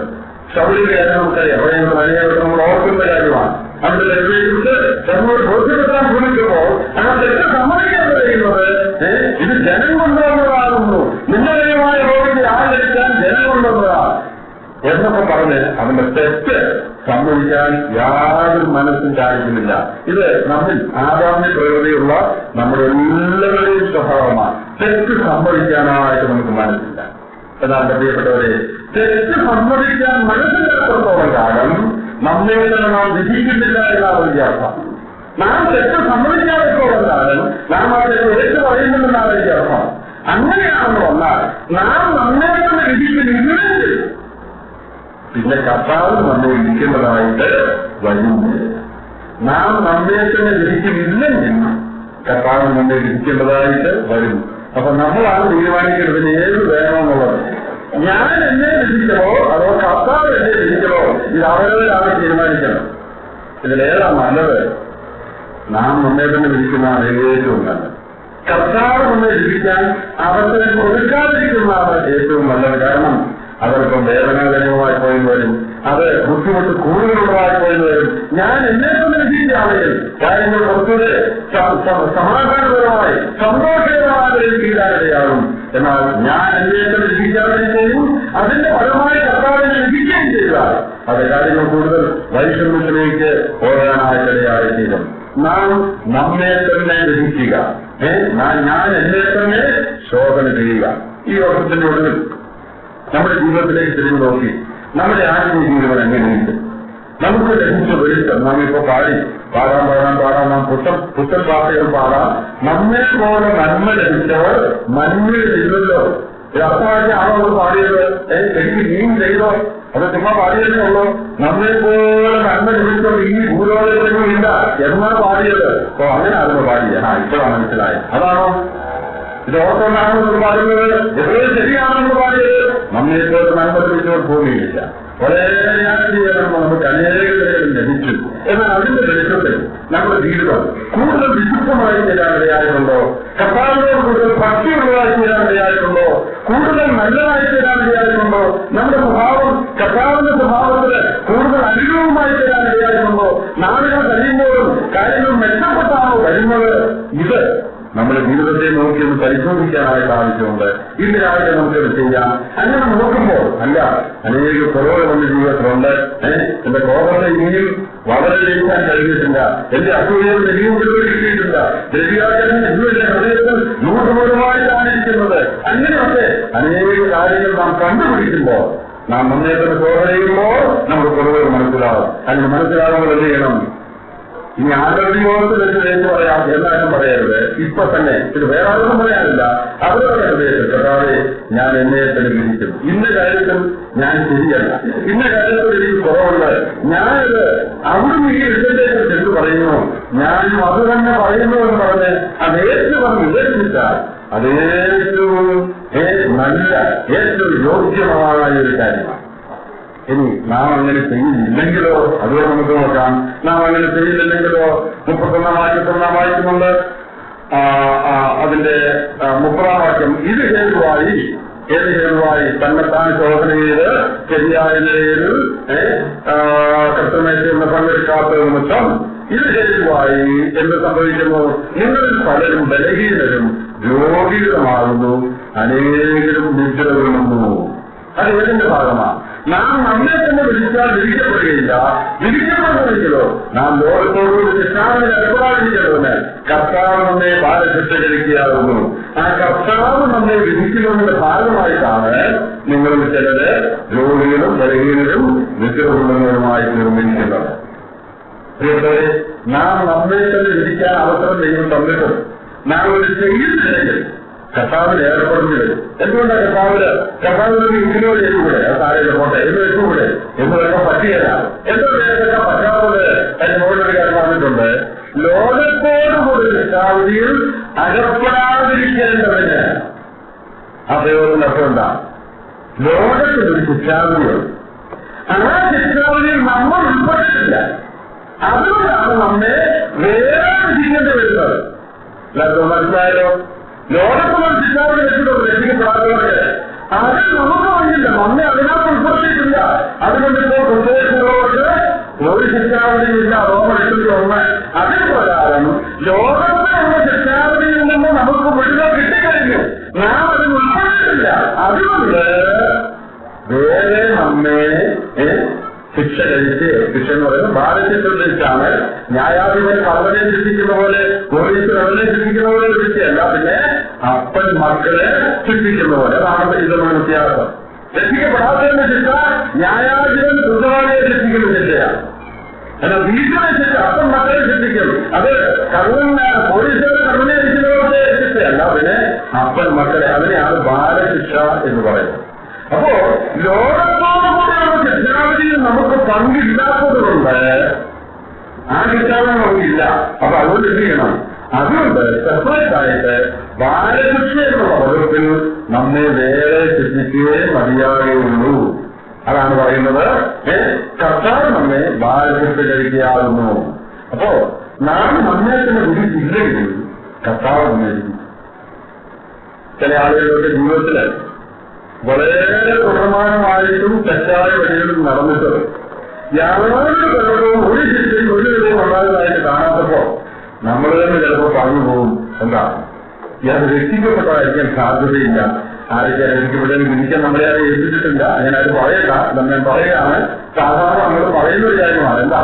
ശൗര്യ കാര്യം നമുക്കറിയാം. അവിടെ മലയാളം നമ്മൾ ഓർക്കുന്ന കാര്യമാണ്. അവിടെ തെറ്റിനെക്കുറിച്ച് നമ്മളോട് ബോധ്യപ്പെടാൻ ശ്രമിക്കുമ്പോൾ ആ തെറ്റ് സമ്മതിക്കാതെ ചെയ്യുന്നത് ഇത് ജനം കൊണ്ടുവന്നതാകുന്നു, നിന്ദനീയമായ റോഡിൽ ആചരിക്കാൻ ജനം കൊണ്ടുവന്നതാണ് എന്നൊക്കെ പറഞ്ഞ് അവന്റെ തെറ്റ് സമ്മതിക്കാൻ യാതൊരു മനസ്സും ചാടിക്കുന്നില്ല. ഇത് നമ്മിൽ ആദാമ്യ പ്രകൃതിയുള്ള നമ്മുടെ എല്ലാവരുടെയും സ്വഭാവമാണ്. തെറ്റ് സമ്മതിക്കാനായിട്ട് നമുക്ക് മനസ്സില്ല. എന്നാൽ പ്രിയപ്പെട്ടവരെ, തെറ്റ് സമ്മതിക്കാൻ മനസ്സിലാക്കത്തോളം കാലം നമ്മെ തന്നെ നാം വിധിക്കുന്നില്ല എന്നാണ് വലിയ അർത്ഥം. നാം തെറ്റ് സമ്മതിക്കാത്തോളം കാലം നാം ആ തെറ്റ് ഏറ്റു പറയുന്നില്ലെന്നാണ് വലിയ അർത്ഥം. അങ്ങനെയാണെന്ന് വന്നാൽ നാം നമ്മെ തന്നെ വിധിക്കുന്നില്ലെങ്കിൽ പിന്നെ കർത്താവ് നമ്മെ വിധിക്കേണ്ടതായിട്ട് വരും. നാം നമ്മെ തന്നെ വിധിക്കുന്നില്ലെങ്കിൽ കർത്താവ് നമ്മെ വിധിക്കേണ്ടതായിട്ട് വരും. അപ്പൊ നമ്മളാണ് തീരുമാനിക്കേണ്ടത് ഏത് വേണമെന്നുള്ളത്. ഞാൻ എന്നെ വിധിക്കണോ അതോ കർത്താവ് എന്നെ വിധിക്കണോ, ഇത് അവരവരാണ് തീരുമാനിക്കണം. ഇതിലേതാണ് നല്ലത്? നാം നമ്മെ തന്നെ വിധിക്കുന്നതാണ് ഏറ്റവും നല്ലത്. കർത്താവ് നമ്മെ വിധിക്കാൻ അവസരം കൊടുക്കാതിരിക്കുന്നതാണ് ഏറ്റവും നല്ലത്. കാരണം അതൽപ്പം വേദനാജനകമായി പോയെന്ന് വരും, അത് ബുദ്ധിമുട്ട് കൂടുതലുള്ളതായി പോയെന്ന് വരും. ഞാൻ എന്നെ തന്നെ വിധിക്കുകയാണെങ്കിൽ കാര്യങ്ങൾ കുറച്ചുകൂടെ സമാധാനപരമായി സന്തോഷകരമായ തീരാനിടയാകും. എന്നാൽ ഞാൻ എന്നെ തന്നെ വിധിക്കാതിരിക്കുകയും അതിന്റെ ഫലമായി കർത്താവിനെ വിധിക്കുകയും ചെയ്താൽ അത് കാര്യങ്ങൾ കൂടുതൽ വൈഷമ്യത്തിലേക്ക് പോകാനായിട്ടിടയായി തീരും. നാം നമ്മെ തന്നെ വിധിക്കുക, ഞാൻ എന്നെ തന്നെ ശോധന ചെയ്യുക. ഈ വർഷത്തിന്റെ ഒടുവിൽ നമ്മുടെ ജീവിതത്തിലേക്ക് തിരിഞ്ഞു നോക്കി നമ്മുടെ ആത്മീയ ജീവിതം എങ്ങനെയുണ്ട്? നമുക്ക് ലഭിച്ച വെളിച്ചം നാം ഇപ്പൊ പാടാം നാം പുത്തൻ പാട്ടുകൾ പാടാം. നമ്മെ പോലെ നന്മ ലഭിച്ചവർ നന്മയിലില്ലല്ലോ. അർത്ഥമാക്കി ആണോ പാടിയത്? എനിക്ക് നീ ചെയ്തോ? അത് ചുമ്മാ പാടിയതേ ഉള്ളൂ. നമ്മെ പോലെ നന്മ ലഭിച്ചവർ ഈ ഭൂലോകത്തിലും ഇല്ല എന്നാണ് പാടിയത്. അപ്പൊ അങ്ങനെയാണല്ലോ പാടിയത്. ഇപ്പോഴാണ് മനസ്സിലായത്. അതാണോ ഇത് ഓർക്കൊണ്ടാണെന്ന് പാടുന്നത്? എപ്പോഴും ശരിയാണെന്ന് പാടിയത്? നമ്മെ പോലെ നന്മ ലഭിച്ചവർ ഭൂമിയിലില്ല. വളരെ യാത്രയാകുമ്പോൾ നമുക്ക് അനേകം ലഭിച്ചു. എന്നാൽ അതിന്റെ വെളിച്ചത്തിൽ നമ്മുടെ ജീവിതം കൂടുതൽ വിശുദ്ധമായി തീരാനിടയായിട്ടുണ്ടോ? കർത്താവിനോട് കൂടുതൽ ഭക്തിയുള്ളതായി തീരാനിടയായിട്ടുണ്ടോ? കൂടുതൽ നല്ലതായി തീരാനിടയായിട്ടുണ്ടോ? നമ്മുടെ സ്വഭാവം കർത്താവിന്റെ സ്വഭാവത്തിന് കൂടുതൽ അനുകൂലമായി തീരാനിടയായിട്ടുണ്ടോ? നാളുകൾ കഴിയുമ്പോഴും കാര്യങ്ങൾ മെച്ചപ്പെട്ടാണോ വരുന്നത്? ഇത് നമ്മുടെ ജീവിതത്തെ നോക്കി ഒന്ന് പരിശോധിക്കാനായിട്ട് ആവശ്യമുണ്ട്. ഇന്ന് രാവിലെ നമുക്കത് ചെയ്യാം. അങ്ങനെ നോക്കുമ്പോൾ അല്ല അനേക കുറവ് നമ്മുടെ ജീവിതത്തിലുണ്ട്. എന്റെ കോപത്തെ ഇനിയും വളരെ ജയിക്കാൻ കഴിഞ്ഞിട്ടില്ല. എന്റെ അസൂയകൾ ഇനിയും കിട്ടിയിട്ടില്ല. ദൈവീയാചരണം ഇന്നും എന്റെ ഹൃദയത്തിൽ നൂറുപൂർവമായി കാണിക്കുന്നത്. അങ്ങനെയൊക്കെ അനേക കാര്യങ്ങൾ നാം കണ്ടുപിടിക്കുമ്പോൾ, നാം നമ്മെ തന്നെ ശോധന ചെയ്യുമ്പോൾ നമ്മുടെ കുറവുകൾ മനസ്സിലാവും. അങ്ങനെ മനസ്സിലാകുമ്പോൾ എന്ത് ചെയ്യണം? ഇനി ആരോഗ്യത്തിൽ വെച്ച് പറയാം എന്നാലും പറയരുത്. ഇപ്പൊ തന്നെ ഇത് വേറെ ആരോടും പറയാനില്ല. അവരുടെ ഹൃദയത്തിൽ കർത്താവേ ഞാൻ എന്നെ തന്നെ വിധിക്കും. ഇന്ന കാര്യത്തിൽ ഞാൻ ശരിയല്ല, ഇന്ന കാര്യത്തിൽ എനിക്ക് കുറവുണ്ട്, ഞാനത് അവിടുന്ന് ഈ വിഷയത്തെ എന്ന് പറയുന്നു, ഞാനും അത് തന്നെ പറയുന്നു എന്ന് പറഞ്ഞ് അത് ഏറ്റവും പറഞ്ഞ് വിവേചിച്ചാൽ അത് ഏറ്റവും നല്ല ഏറ്റവും യോഗ്യമായ ഒരു കാര്യമാണ്. ഇനി നാം അങ്ങനെ ചെയ്യുന്നില്ലെങ്കിലോ? അതുകൊണ്ട് നമുക്ക് നോക്കാം. നാം അങ്ങനെ ചെയ്യില്ലെങ്കിലോ? 31 വാക്യമുണ്ട്. അതിന്റെ 30 വാക്യം. ഇത് ഹേതുവായി തന്നെത്താൻ ശോധന ചെയ്ത് ശരിയായ നിലയിൽ കൃത്യമേശയിൽ പങ്കെടുക്കാത്ത നിമിത്തം ഇത് ഹേതുവായി എന്ത് സംഭവിക്കുന്നു? നിങ്ങളിൽ പലരും ബലഹീനരും രോഗികളുമാകുന്നു, അനേകരും നിദ്ര വീണുന്നു. അത് ഏതിന്റെ ഭാഗമാണ്? നാം നമ്മെ തന്നെ വിധിച്ചാൽ വിധിക്കപ്പെടുകയില്ല. വിധിക്കപ്പെടുന്നെങ്കിലോ നാം ലോകത്തോടുകൂടി കർത്താവിനെ അനുഭവാതിരിക്കുന്നതിന് കർത്താവ് നമ്മെ ബാലശിക്ഷകരിക്കുകയാകുന്നു. ആ കർത്താവ് നമ്മെ വിധിക്കുന്നതിന്റെ ഭാഗമായിട്ടാണ് നിങ്ങളിൽ ചിലര് രോഗികളും ബലഹീനരും നിത്യകൊള്ളുന്നവരുമായി നിർമ്മിക്കുന്നത്. പ്രിയപ്പെട്ടവരെ, നാം നമ്മെ തന്നെ വിധിക്കാൻ അവസരം ദൈവം തന്നിട്ടും നാം ഒരു ചെയ്യുന്നില്ലെങ്കിൽ കർത്താവിൽ ഏർപ്പെടുന്നത് എന്തുകൊണ്ടാണ്? കർത്താവിനൊരു ഇതിനോട് ചെയ്തുകൂടെ, അത് താഴെ പോട്ടെ എന്ന് വെച്ചുകൂടെ എന്നതൊക്കെ പറ്റിയല്ല. എന്തൊക്കെ പറ്റാത്തത് അതിന് മുകളിലൊരു കാര്യം പറഞ്ഞിട്ടുണ്ട്. ലോകത്തോടുകൂടി ശിക്ഷാവിധിയിൽ അകപ്പെടാതിരിക്കേണ്ടതിന് ആ പ്രയോഗത്തിന്റെ അർത്ഥം എന്താ? ലോകത്തിനൊരു ശിക്ഷാവിധിയുണ്ട്. ആ ശിക്ഷാവിധിയിൽ നമ്മൾ ഉൾപ്പെട്ടിട്ടില്ല. അതുകൊണ്ടാണ് നമ്മെ വേറെ വിധിക്കേണ്ടി വരുന്നത്. എല്ലാവർക്കും മനസ്സിലായാലോ? ലോകത്തിനൊരു ശിക്ഷാവിധി വെച്ചിട്ടുള്ള രക്ഷിക്കപ്പെടാത്തവർക്ക് അത് നമുക്ക് വന്നില്ല. നമ്മെ അതിനകത്ത് ഉൾപ്പെടുത്തിയിട്ടില്ല. അതുകൊണ്ട് ഇപ്പോൾ പ്രത്യേകിച്ചുള്ളവർക്ക് ഒരു ശിക്ഷാവിധിയില്ല. റോമൻ 8:1 അതിന് പ്രകാരം ലോകത്തിലുള്ള ശിക്ഷാവിധിയിൽ നിന്ന് നമുക്ക് വിടുതൽ കിട്ടിക്കഴിഞ്ഞു. നാം അതിന് ഉൾപ്പെട്ടിട്ടില്ല. അതുകൊണ്ട് വേറെ നമ്മെ ശിക്ഷ കഴിച്ച്, ശിക്ഷ എന്ന് പറയുന്നത് ബാലശിക്ഷാണ്. ന്യായാധിപൻ കള്ളനെ ശിക്ഷിക്കുന്ന പോലെ, പോലീസ് കള്ളനെ ശിക്ഷിക്കുന്ന പോലെ ശിക്ഷയല്ല, പിന്നെ അപ്പൻ മക്കളെ ശിക്ഷിക്കുന്ന പോലെ. അതാണ് ഇതുള്ള വ്യത്യാസം. രക്ഷിക്കപ്പെടാത്തതിന്റെ ശിക്ഷ ന്യായാധിപൻ കുറ്റവാളിയെ ശിക്ഷിക്കുന്ന ശിക്ഷയാണ്. എന്നാൽ വീട്ടിലെ ശിക്ഷ അപ്പൻ മക്കളെ ശിക്ഷിക്കും. അത് പോലീസുകാരെ കള്ളനെ ശിക്ഷിക്കുന്നവരുടെ ശിക്ഷയല്ല, പിന്നെ അപ്പൻ മക്കളെ. അതിനെയാണ് ബാലശിക്ഷ എന്ന് പറയുന്നത്. അപ്പോ ലോകത്തോടുകൂടിയുള്ള ശിക്ഷാവിധിയിൽ നമുക്ക് പങ്കില്ലാത്തത് കൊണ്ട് ആ ശിക്ഷാവിധി നമുക്കില്ല. അപ്പൊ അതുകൊണ്ട് എന്ത് ചെയ്യണം? അതുകൊണ്ട് സെപ്പറേറ്റ് ആയിട്ട് ബാലശിക്ഷ എന്നുള്ള പദത്തിൽ നമ്മെ വേറെ ശിക്ഷിക്കുകയേ മതിയാകുള്ളൂ. അതാണ് പറയുന്നത്. കർത്താവ് നമ്മെ ബാലശിക്ഷ കഴിക്കുകയാകുന്നു. അപ്പോ നാം നമ്മെ തന്നെ വിധിച്ചില്ലെങ്കിൽ കർത്താവ് നമ്മെ വിധിക്കും. ചില ആളുകളുടെ ജീവിതത്തില് വളരെ തുടർമാനമായിട്ടും തെറ്റായ വഴികളിൽ നടന്നിട്ട് യാതൊരു കഴിവും ഒരു ശിക്ഷയും ഒരു വിധവും ഉണ്ടായതായിട്ട് കാണാത്തപ്പോ നമ്മൾ തന്നെ ചിലപ്പോൾ പറഞ്ഞു പോകും, എന്താ ഇയാൾ രക്ഷിക്കപ്പെട്ടതായിരിക്കാൻ സാധ്യതയില്ല. ആരൊക്കെ രക്ഷിക്കപ്പെട്ടതിന് വിധിക്കാൻ നമ്മളെ അത് ഏൽപ്പിച്ചിട്ടില്ല. അങ്ങനെ അത് പറയണ്ട, നമ്മൾ പറയുകയാണ്. സാധാരണ നമ്മൾ പറയുന്നൊരു കാര്യമാണ്. എന്താ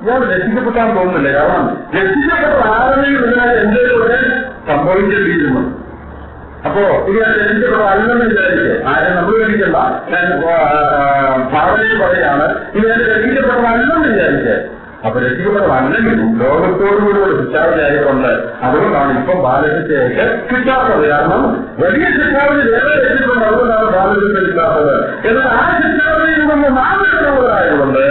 ഇയാൾ രക്ഷിക്കപ്പെട്ടാൻ തോന്നുന്നില്ല. കാരണം രക്ഷിക്കപ്പെട്ട ആരെങ്കിലും ഇതിനായി എന്തെങ്കിലും സംഭവിക്കേണ്ടിയിരുന്നു. അപ്പോ ഇത് രക്ഷിക്കപ്പെട്ട അല്ലെന്ന് വിചാരിച്ച് ആരും നമ്മൾ രക്ഷിക്കണ്ട. ഞാൻ ഭാവനയിൽ പറയാണ്, ഇത് ഞാൻ രക്ഷിക്കപ്പെട്ടതല്ലെന്ന് വിചാരിച്ച്. അപ്പൊ രക്ഷിക്കപ്പെട്ടതല്ലെങ്കിലും ലോകത്തോടുകൂടിയുള്ള ശിക്ഷാവിധിയായിക്കൊണ്ട് അതുകൊണ്ടാണ് ഇപ്പം ബാലശിക്ഷയൊക്കെ കിട്ടാത്തത്. കാരണം വലിയ ശിക്ഷാവിധി വേറെ രക്ഷിക്കൊണ്ട് അതുകൊണ്ടാണ് ബാലശിക്ഷ കിട്ടാത്തത്. എന്നാൽ ആ ശിക്ഷാവിധിയിൽ നിന്ന് നാമകരണമുള്ളതായതുകൊണ്ട്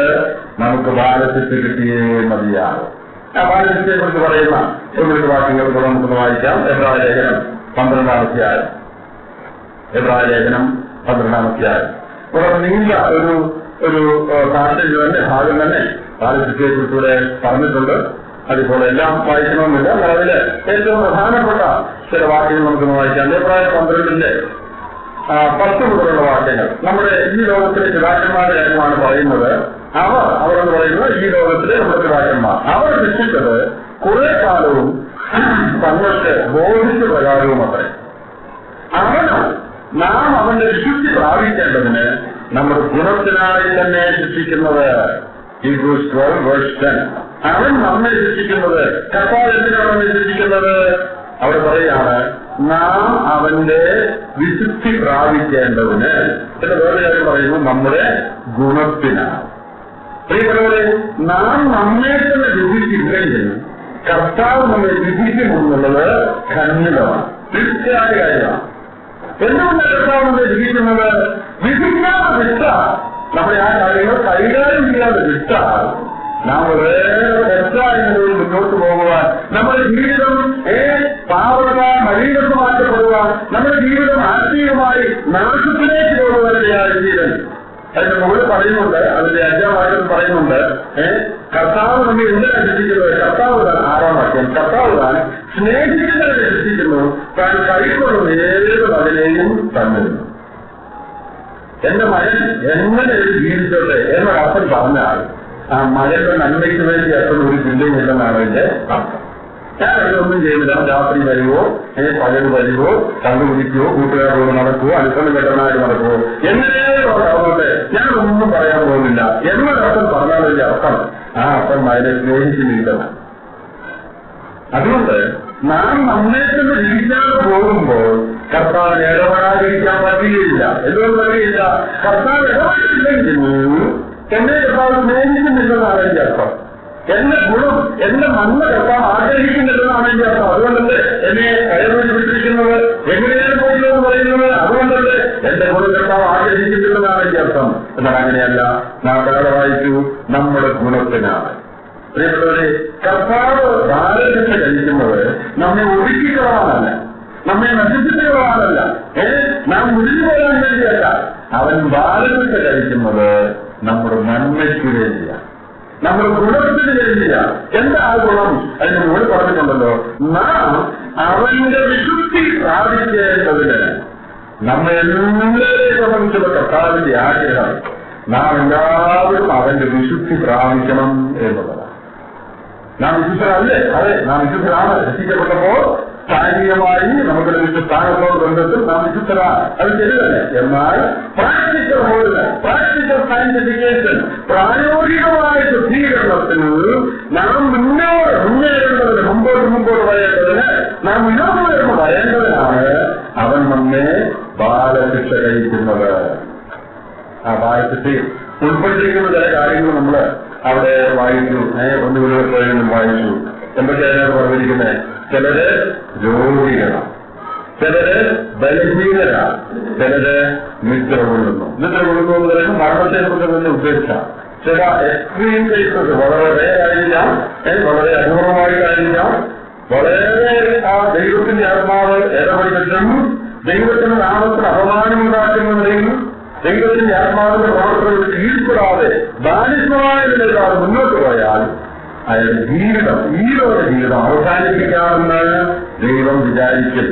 നമുക്ക് ബാലശിക്ഷ കിട്ടിയേ മതിയാകും. ആ ബാലശിക്ഷയെ കുറിച്ച് പറയുന്ന ഒരു വാക്യങ്ങൾ കൂടെ നമുക്കൊന്ന് വായിക്കാം. എബ്രായ ലേഖനം 12-ാം അധ്യായം. വളരെ നീണ്ട ഒരു പാഠത്തിൽ തന്നെ ഭാഗം തന്നെ ബാലശിക്ഷയെ കുറിച്ചുകൂടെ പറഞ്ഞിട്ടുണ്ട്. അതിപ്പോൾ എല്ലാം വായിക്കണമെന്നില്ല. എന്നാൽ അതില് ഏറ്റവും പ്രധാനപ്പെട്ട ചില വാക്യങ്ങൾ നമുക്കൊന്ന് വായിക്കാം. എബ്രായ 12-ന്റെ 10 മുതലുള്ള വാക്യങ്ങൾ. നമ്മുടെ ഈ ലോകത്തിലെ പിതാക്കന്മാരുടെ കാര്യമാണ് പറയുന്നത്. അവർ എന്ന് പറയുന്നത് ഈ ലോകത്തിലെ നമ്മുടെ പിതാക്കന്മാർ. അവർ ശിക്ഷിച്ചത് കുറെ കാലവും തങ്ങൾക്ക് ബോധിച്ച പ്രകാരവും അത്രേ. അവന് നാം അവന്റെ വിശുദ്ധി പ്രാപിക്കേണ്ടതിന് നമ്മുടെ ഗുണത്തിനായി തന്നെ ശിക്ഷിക്കുന്നത്. Hebrews 12:10. അവൻ നമ്മെ ശിക്ഷിക്കുന്നത്. കർത്താവ് എന്തിനാണ് നമ്മെ ശിക്ഷിക്കുന്നത്? അവിടെ പറയാണ്, നാം അവന്റെ വിശുദ്ധി പ്രാപിക്കേണ്ടതിന്. പിന്നെ വേറെ കാര്യം പറയുന്നു, നമ്മുടെ ഗുണത്തിനാണ്. പ്രിയപ്പെട്ടവരെ, നാം നമ്മെ തന്നെ വിധിച്ചില്ലെങ്കിൽ കർത്താവ് നമ്മെ വിധിക്കുമെന്നുള്ളത് ഖണ്ഡിതമാണ്, തീർച്ചയായ കാര്യമാണ്. എന്തുകൊണ്ട് കർത്താവ് നമ്മെ വിധിക്കുന്നത്? വിധിക്കാതെ വിട്ടാൽ, നമ്മുടെ ആ കാര്യങ്ങൾ കൈകാര്യം ചെയ്യാതെ വിട്ടാൽ നാം വേറെ തെറ്റായ നിലയിൽ മുന്നോട്ട് പോകുവാൻ, നമ്മുടെ ജീവിതം പാവപ്പെടാൻ, മലീനത്ത് മാറ്റപ്പെടുവാൻ, നമ്മുടെ ജീവിതം ആത്മീയമായി നാശത്തിലേക്ക് പോകുവാനിടയായ ജീവിതം. അതിന്റെ മുകളിൽ പറയുന്നുണ്ട്, അതിന്റെ 5-ാം വാക്യത്തിൽ പറയുന്നുണ്ട്, കർത്താവ് നമ്മെ എന്തിനാണ് ശിക്ഷിക്കുന്നത്? കർത്താവ് താൻ 6-ാം വാക്യം, കർത്താവ് താൻ സ്നേഹിക്കുന്നവരെ ശിക്ഷിക്കുന്നു, താൻ കൈക്കൊള്ളുന്ന ഏത് മകനെയും തന്നിരുന്നു. എന്റെ മകൻ എങ്ങനെ ജീവിച്ചോട്ടെ എന്നൊരു അപ്പൻ പറഞ്ഞാൽ ആ മകന്റെ നന്മയ്ക്ക് വേണ്ടി അപ്പൻ ഒരു ചിന്തയില്ലെന്നാണ് എന്റെ അർത്ഥം. ഞാൻ അതിലൊന്നും ചെയ്യുന്നില്ല. രാത്രി വരുവോ, പകൽ വരുവോ, കണ്ടുപിടിക്കുവോ, കൂട്ടുകാരോട് നടക്കുവോ, അനുസരണം കെട്ടവനായിട്ട് നടക്കുവോ, എങ്ങനെയോടെ ഞാൻ ഒന്നും പറയാൻ പോകുന്നില്ല എന്നൊരർത്ഥം പറഞ്ഞാലതിന്റെ അർത്ഥം ആ അർത്ഥം അതിനെ സ്നേഹിക്കുന്നില്ലെന്ന്. അതുകൊണ്ട് നാം നമ്മേറ്റൊന്ന് ജീവിക്കാതെ പോകുമ്പോൾ കർത്താവിന് ഇടപെടാതിരിക്കാൻ പറ്റുകയില്ല. എന്തുകൊണ്ട് പറ്റുകയില്ല? കർത്താവ് ഇടപെട്ടില്ലെങ്കിൽ എന്നെ കർത്താവ് സ്നേഹിക്കുന്നില്ലെന്നാണ് എന്റെ അർത്ഥം. എന്റെ ഗുണം, എന്റെ നന്മ കർത്താവ് ആഗ്രഹിക്കുന്നില്ലെന്നാണ് എന്റെ അർത്ഥം. അതുകൊണ്ടല്ലേ എന്നെ കയറി വിട്ടിരിക്കുന്നത്, എങ്ങനെയാണ് പോയില്ലെന്ന് പറയുന്നത്? അതുകൊണ്ടല്ലേ എന്റെ ഗുണം കർത്താവ് ആഗ്രഹിക്കുന്നില്ലെന്നാണ് എന്റെ അർത്ഥം. എന്നാൽ അങ്ങനെയല്ല. നാം കട വായിച്ചു, നമ്മുടെ ഗുണത്തിനാണ്. പ്രിയപ്പെട്ടവരെ, കർത്താവ് ഭാരതത്തെ കഴിക്കുന്നത് നമ്മെ ഒതുക്കിക്കളാനല്ല, നമ്മെ നശിപ്പിച്ചുകളാനല്ല, നാം മുരിഞ്ഞു പോകാൻ വേണ്ടിയല്ല. അവൻ ഭാരതത്തെ കഴിക്കുന്നത് നമ്മുടെ നന്മയ്ക്ക് വേണ്ടിയാണ്, നമ്മുടെ ഗുണത്തിന് വേണ്ടിയാണ്. എന്താ ആ ഗുണം? അതിന് മുകളിൽ പറഞ്ഞിട്ടുണ്ടല്ലോ, നാം അവന്റെ വിശുദ്ധി പ്രാപിക്കേണ്ടതിന് നമ്മെ എല്ലാവരെയും സംബന്ധിച്ചുള്ള കർത്താവിന്റെ ആഗ്രഹം നാം എല്ലാവരും അവന്റെ വിശുദ്ധി പ്രാപിക്കണം എന്നുള്ളതാണ്. നാം വിശുദ്ധരല്ലേ? അതെ, നാം വിശുദ്ധരാണ്. രക്ഷിക്കപ്പെട്ടപ്പോൾ ശാരീരികമായി നമുക്ക് ലഭിച്ച സ്ഥാനത്തോട് ബന്ധത്തിൽ നാം വിശുദ്ധരാണ്. അത് ശരിയല്ലേ? എന്നാൽ പ്രാക്ടിക്കൽ ഹോളിന്, പ്രാക്ടിക്കൽ സയന്റിഫിക്കേഷൻ, പ്രായോഗികമായ ശുദ്ധീകരണത്തിന് നാം മുന്നേറേണ്ടതിന്, മുമ്പോട്ട് വരേണ്ടതിന്, നാം ഉയർന്നു വരേണ്ടതിനാണ് അവൻ നമ്മെ ബാലശിക്ഷ കഴിക്കുന്നത്. ആ ബാലശിക്ഷയിൽ ഉൾപ്പെട്ടിരിക്കുന്ന ചില കാര്യങ്ങൾ നമ്മൾ അവിടെ വായിച്ചു. ഒന്നുകൂടി വായിച്ചു. എന്തൊക്കെയാണ് പറഞ്ഞിരിക്കുന്നത്? ചിലര് രോഗികളാണ്, ചിലര് ബലഹീനരാണ്, ചിലര് നിദ്ര കൊള്ളുന്നു. നിദ്ര കൊള്ളുന്നു എന്ന് പറയുന്നത് മരണത്തെ കുറിച്ച് തന്നെ ഉദ്ദേശിച്ചാണ്. ചില എക്സ്ട്രീം കേസസ് വളരെ റേറായിരിക്കാം, വളരെ അപൂർവമായിട്ടായിരിക്കാം, വളരെ ആ ദൈവത്തിന്റെ ആത്മാവ് ഇടപെട്ടിട്ടും ദൈവത്തിന്റെ നാമത്തിന് അപമാനമുണ്ടാക്കുന്നവരെയും ദൈവത്തിന്റെ ആത്മാവിന്റെ പ്രവർത്തനങ്ങൾ കീഴ്പ്പെടാതെ ബാലിഷ്ഠമായ നിലയിലാണ് മുന്നോട്ട് പോയാൽ അയാളുടെ ജീവിതം, ഈരോടെ ജീവിതം അവസാനിപ്പിക്കാമെന്ന് ദൈവം വിചാരിക്കും.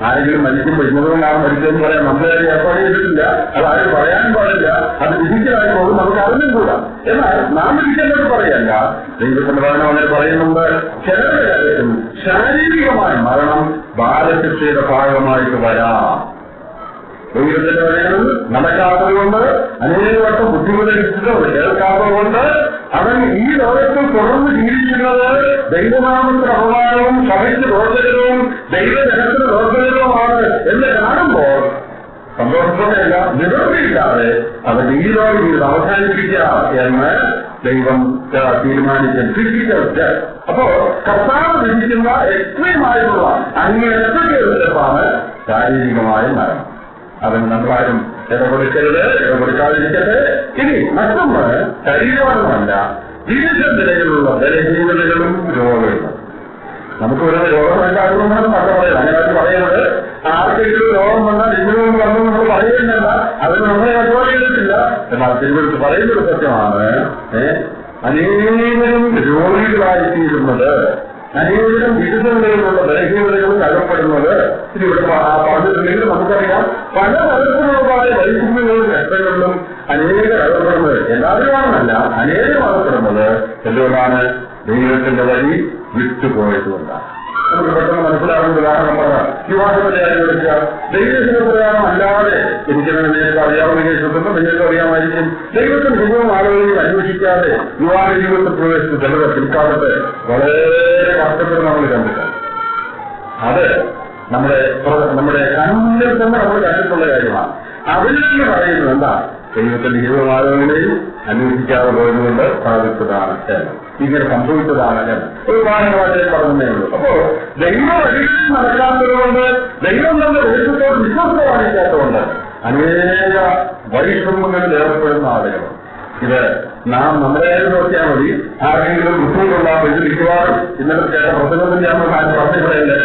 ആരെങ്കിലും മരിക്കുമ്പോൾ ഇന്നതുകൊണ്ടാണ് മരിച്ചതെന്ന് പറയാൻ നമ്മളെ ഏർപ്പാട് ചെയ്തിട്ടില്ല. അത് ആരും പറയാൻ പാടില്ല. അത് വിധിക്കാതെ പോകും, നമുക്ക് അറിഞ്ഞും കൂടാ. എന്നാൽ നാം വിധിക്കേണ്ടത് പറയല്ല. ദൈവത്തിന്റെ ഭരണം അങ്ങനെ പറയുന്നുണ്ട്. ചിലരുടെ കാര്യത്തിൽ ശാരീരികമായ മരണം ബാലശിക്ഷയുടെ ഭാഗമായിട്ട് വരാം. ദൈവത്തിന്റെ വഴികൾ നടക്കാത്തതുകൊണ്ട്, അനേക വട്ടം ബുദ്ധിമുട്ടിച്ചിട്ട് കേൾക്കാത്തതുകൊണ്ട് അവൻ ഈ ലോകത്തിൽ തുടർന്ന് ജീവിക്കുന്നത് ദൈവനാമത്തിന് അപമാനവും സഭയ്ക്ക് ദോഷകരവും ദൈവജനത്തിന് ദോഷകരവുമാണ് എന്ന് കാണുമ്പോൾ സന്തോഷത്തോടെയല്ല, നിവൃത്തിയില്ലാതെ അവൻ ഈ ലോകം ജീവിതം അവസാനിപ്പിക്കുക എന്ന് ദൈവം തീരുമാനിക്കും. ഫിസിക്കൽ. അപ്പോ കർത്താവ് വിധിക്കുന്ന എക്സ്ട്രീമായിട്ടുള്ള അങ്ങേയറ്റത്തെ ഒരു സ്റ്റെപ്പാണ് ശാരീരികമായ മരണം. അതിന് നമ്മളാരും ഇടപെടുക്കാതിരിക്കട്ടെ. ഇനി മറ്റൊന്ന് ശരീരമല്ല, ജീവിതത്തിലുള്ള ബലഹീനതകളും രോഗങ്ങളും. നമുക്ക് ഒരു രോഗം ഉണ്ടാകുമെന്നാണ് പല പറയുന്നത്. അങ്ങനെ പറയുന്നത് ആർക്കെങ്കിലും രോഗം വന്നാൽ ഇന്നും വന്നു നമ്മൾ പറയുന്നില്ല, അതിന് നമ്മളെ അതുപോലെ ചെയ്തിട്ടില്ല. എന്നാൽ തിരുവനന്തപുരത്ത് പറയുന്നൊരു സത്യമാണ്, അനേകരും രോഗികളായിത്തീരുന്നത്, അനേകം വിവിധതകളിലുള്ള ബലഹീനതകളും അകപ്പെടുന്നത്. ഇവിടെ പറഞ്ഞിട്ടുണ്ടെങ്കിൽ നമുക്കറിയാം, പല തരത്തിലുള്ളതായ വൈദ്യുതികളും രക്തങ്ങളിലും അനേകം അകപ്പെടുന്നത്, എല്ലാവരുമാണെന്നല്ല, അനേകം അകപ്പെടുന്നത് എന്തുകൊണ്ടാണ്? ദൈവത്തിന്റെ വഴി വിട്ടുപോയതുകൊണ്ടാണ്. നമുക്ക് പെട്ടെന്ന് മനസ്സിലാകുന്ന ഉദാഹരണം പറയാം. വിവാഹത്തിന്റെ കാര്യം എടുക്കുക. ദൈവത്തിന്റെ പ്രകാരം അല്ലാതെ എനിക്കങ്ങനെ നിങ്ങൾക്ക് അറിയാവുന്ന കേസുണ്ടെന്ന് നിങ്ങൾക്ക് അറിയാമായിരിക്കും. ദൈവത്തിന്റെ സുഖവും ആളുകളെയും അന്വേഷിക്കാതെ വിവാഹ ജീവിതത്തിൽ പ്രവേശിച്ച് ചിലരെ പിൽക്കാലത്ത് വളരെ കഷ്ടപ്പെട്ട് നമ്മൾ കണ്ടിട്ടുണ്ട്. അത് നമ്മുടെ കണ്ണിൽ തന്നെ നമ്മൾ കണ്ടിട്ടുള്ള കാര്യമാണ്. അതിൽ നിന്ന് പറയുന്നത് എന്താ? ദൈവത്തിന്റെ ജീവിതം ആളുകളെയും അന്വേഷിക്കാതെ പോയതുകൊണ്ട് സാധിച്ചതാണ് എന്ന്, ഇങ്ങനെ സംഭവിച്ചതാണ് എന്ന് ഒരു ഉദാഹരണമായിട്ട് പറഞ്ഞതേ ഉള്ളൂ. അപ്പോ ദൈവ വഴികളിൽ നടക്കാത്തതുകൊണ്ട്, ദൈവം നമ്മുടെ ദൈവത്തോട് വിശ്വസ്ത കാണിക്കാത്തതുകൊണ്ട് അനേക വൈഷമ്യങ്ങളിൽ ഏർപ്പെടുന്ന ആളുകൾ. ഇത് നാം നമ്മളെ നോക്കിയാൽ മതി. ആരെങ്കിലും ബുദ്ധിമുട്ടുണ്ടാകും. ഇത് മിക്കവാറും ഇന്നലെ ചേട്ട പ്രസംഗത്തിന്റെ പറഞ്ഞിടല്ലേ,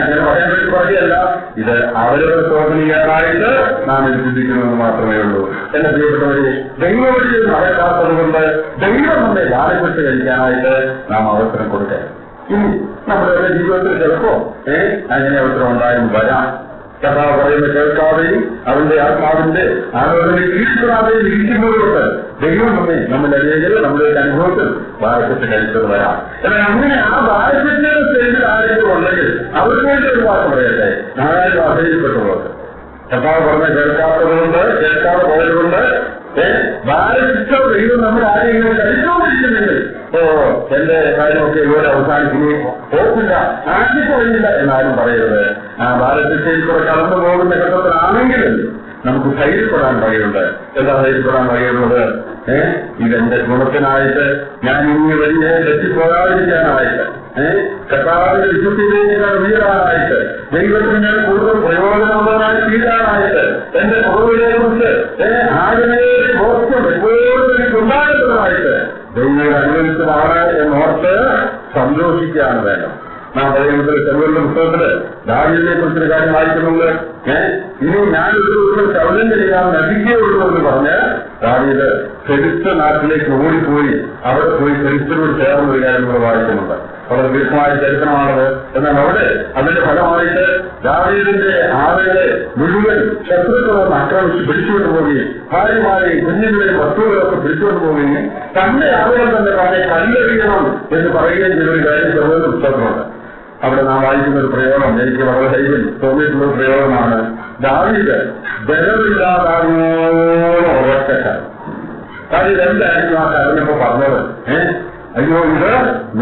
അങ്ങനെ പറയാൻ വേണ്ടി പറയുകയല്ല. ഇത് അവരുടെ തോന്നിക്കാനായിട്ട് നാം ഇത് ചിന്തിക്കുന്നത് മാത്രമേ ഉള്ളൂ. എന്റെ പ്രിയപ്പെട്ടവരെ, ദൈവവഴിയിൽ നടക്കാത്തത് കൊണ്ട് ദൈവം നമ്മെ ലാളിപ്പെട്ട് കഴിക്കാനായിട്ട് നാം അവസരം കൊടുക്കുക. ഇനി നമ്മുടെ ജീവിതത്തിൽ ചിലപ്പോ അങ്ങനെ അവസരം ഉണ്ടായും വരാം. കർത്താവ് പറയുന്നത് കേൾക്കാതെയും അവന്റെ ആത്മാവിന്റെ ആലോചനയിൽ കീഴ്പ്പെടാതെയും ഇരിക്കുന്നതുകൊണ്ട് ദൈവം നമ്മുടെ അനേകർ നമ്മുടെ അനുഭവത്തിൽ വാരസത്തെ കഴിച്ചത് വരാം. എന്നാൽ അങ്ങനെ ആ വാരസത്തിന്റെ സ്റ്റേജിൽ ആരെങ്കിലും ഉണ്ടെങ്കിൽ അവർക്ക് വേണ്ടി ഒരു വാക്ക് പറയട്ടെ. നാലായിരം ഭാഷയിൽപ്പെട്ടുള്ളത് കർത്താവ് പറഞ്ഞ കേൾക്കാത്തതുകൊണ്ട് കേൾക്കാതെ പോയതുകൊണ്ട് വാരസിച്ച ദൈവം നമ്മൾ ആരെങ്കിലും കഴിച്ചുകൊണ്ടിരിക്കുന്നുണ്ട്. എന്റെ കാര്യമൊക്കെ ഇവിടെ അവസാനിക്കുകയും പോക്കില്ല, ആദ്യം പോയില്ല എന്നാരും പറയരുത്. ആ ഭാരതത്തിൽ കൂടെ കടന്നു പോകുന്ന ഘട്ടത്തിലാണെങ്കിലും നമുക്ക് ധൈര്യപ്പെടാൻ വഴിയുണ്ട്. എന്താ ധൈര്യപ്പെടാൻ വഴിയുള്ളത്? ഇതെന്റെ ഗുണത്തിനായിട്ട് ഞാൻ ഇനി വലിയ തെറ്റിപ്പോകാതിരിക്കാനായിട്ട്, കർത്താവിന്റെ വിശുദ്ധിയിലേക്ക് ഉയരാനായിട്ട്, ദൈവത്തിന് ഞാൻ കൂടുതൽ പ്രയോജനമുള്ളവനായി തീരാനായിട്ട്, എന്റെ കുറവിനെ കുറിച്ച് ആരുമേ ബോധ്യം എപ്പോഴും എനിക്കുണ്ടാകുന്നതായിട്ട് ദൈവം അനുഭവിച്ചതാണ് എന്നോർത്ത് സന്തോഷിക്കുകയാണ് വേണം. നാം പറയുന്നത് ചെറുവരുടെ പുസ്തകത്തില് ദാവീദിനെ കുറിച്ചൊരു കാര്യം വായിക്കുന്നുണ്ട്. ഇനി ഞാനൊരു ദിവസം ശൗര്യം ചെയ്യാൻ നദിക്കുകയുള്ളൂ എന്ന് പറഞ്ഞ് ദാവീദ് ഫെലിസ്ത്യ നാട്ടിലേക്ക് ഓടിപ്പോയി അവിടെ പോയി ഫെലിസ്ത്യരോട് ചേർന്നൊരു കാര്യം നമ്മൾ വായിക്കുന്നുണ്ട്. വളരെ ദീർഘമായ ചരിത്രമാണത്. എന്നാൽ അവിടെ അതിന്റെ ഫലമായിട്ട് ദാവീദിന്റെ ആളുകളെ മുഴുവൻ ശത്രുക്കളൊന്ന് ആക്രമിച്ച് പിടിച്ചുകൊണ്ടു പോവുകയും ഭാര്യമാരെയും കുഞ്ഞുങ്ങളെയും വസ്തുക്കളൊക്കെ പിടിച്ചുകൊണ്ടു പോവുകയും തന്റെ ആളുകൾ തന്നെ പറഞ്ഞ് കല്ലെറിയണം എന്ന് പറയുകയും ചെയ്തൊരു കാര്യം ചെറുവരുടെ പുസ്തകമുണ്ട്. അവിടെ നാം വായിക്കുന്ന ഒരു പ്രയോഗം എനിക്ക് വളരെ ധൈര്യം തോന്നിയിട്ടുള്ള ഒരു പ്രയോഗമാണ്. ദാവീദ് ബലമില്ലാതാകുന്ന ഉറക്കക്കാരൻ. ദാവീദ് എന്തായിരുന്നു ആ കരഞ്ഞപ്പോ പറഞ്ഞത്? അയ്യോ, ഇത്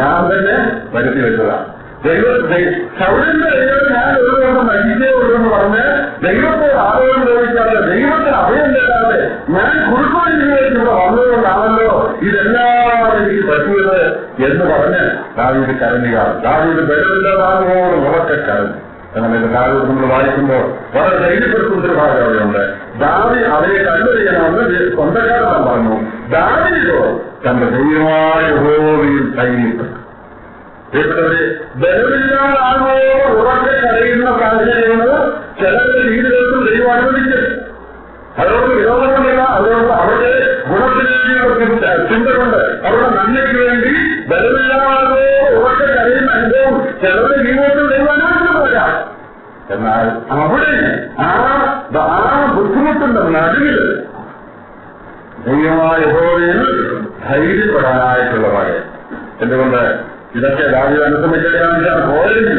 ഞാൻ തന്നെ വരുത്തി വെച്ചതാണ്. ശൗര്യന്റെ ദൈവം ഞാൻ ഒരു ദിവസം നശിച്ചേ ഉള്ളൂ എന്ന് പറഞ്ഞ് ദൈവത്തെ ആളുകൾ ചോദിക്കാതെ ദൈവത്തിന് അഭയം തരാതെ ഞാൻ കുറുക്കോടിലേക്ക് വന്നതുകൊണ്ടാണല്ലോ ഇതെല്ലാം എനിക്ക് പറ്റിയത് എന്ന് പറഞ്ഞ് ദാവീദ് കരഞ്ഞുക. ദാവീദ് ബലമില്ലാതാകുന്നതോട് ഉറക്കെ കരഞ്ഞു. എന്നാൽ ഇത് കാര്യം നമ്മൾ വായിക്കുമ്പോൾ വളരെ ധൈര്യപ്പെടുത്തുന്ന ഒരു ഭാഗം അവിടെയുണ്ട്. ദാവീദ് അവരെ കണ്ടുപിടിക്കണമെന്ന് സ്വന്തക്കാരൻ പറഞ്ഞു. ദാവീദോ തന്റെ ദൈവമായ യഹോവയിൽ ധൈര്യപ്പെട്ടു. ഇവരുടെ ബലമില്ലാതാകോ ഉറക്കെ കരയുന്ന സാഹചര്യങ്ങൾ ചിലരുടെ ജീവിതത്തിൽ ദൈവം അനുവദിക്കും. അവരോട് വിരോധമില്ല. അവരോട് അവരുടെ ഗുണത്തിന് ചിന്ത കൊണ്ട് അവരുടെ നന്മയ്ക്ക് വേണ്ടി ബലമില്ലാതാകോ ഉറക്കെ കരയുന്ന അനുഭവം ചിലരുടെ ജീവിതത്തിൽ ദൈവം അനുവദിക്കുന്നവരാ. എന്നാൽ അവിടെ ആ ബുദ്ധിമുട്ടുണ്ട് നടുവിൽ ദൈവമായ യഹോവയിൽ ധൈര്യപ്പെടാനായിട്ടുള്ള വകെ. എന്തുകൊണ്ട് ഇതൊക്കെ ദാവീദ് അനുസരിക്കാൻ പോയെങ്കിൽ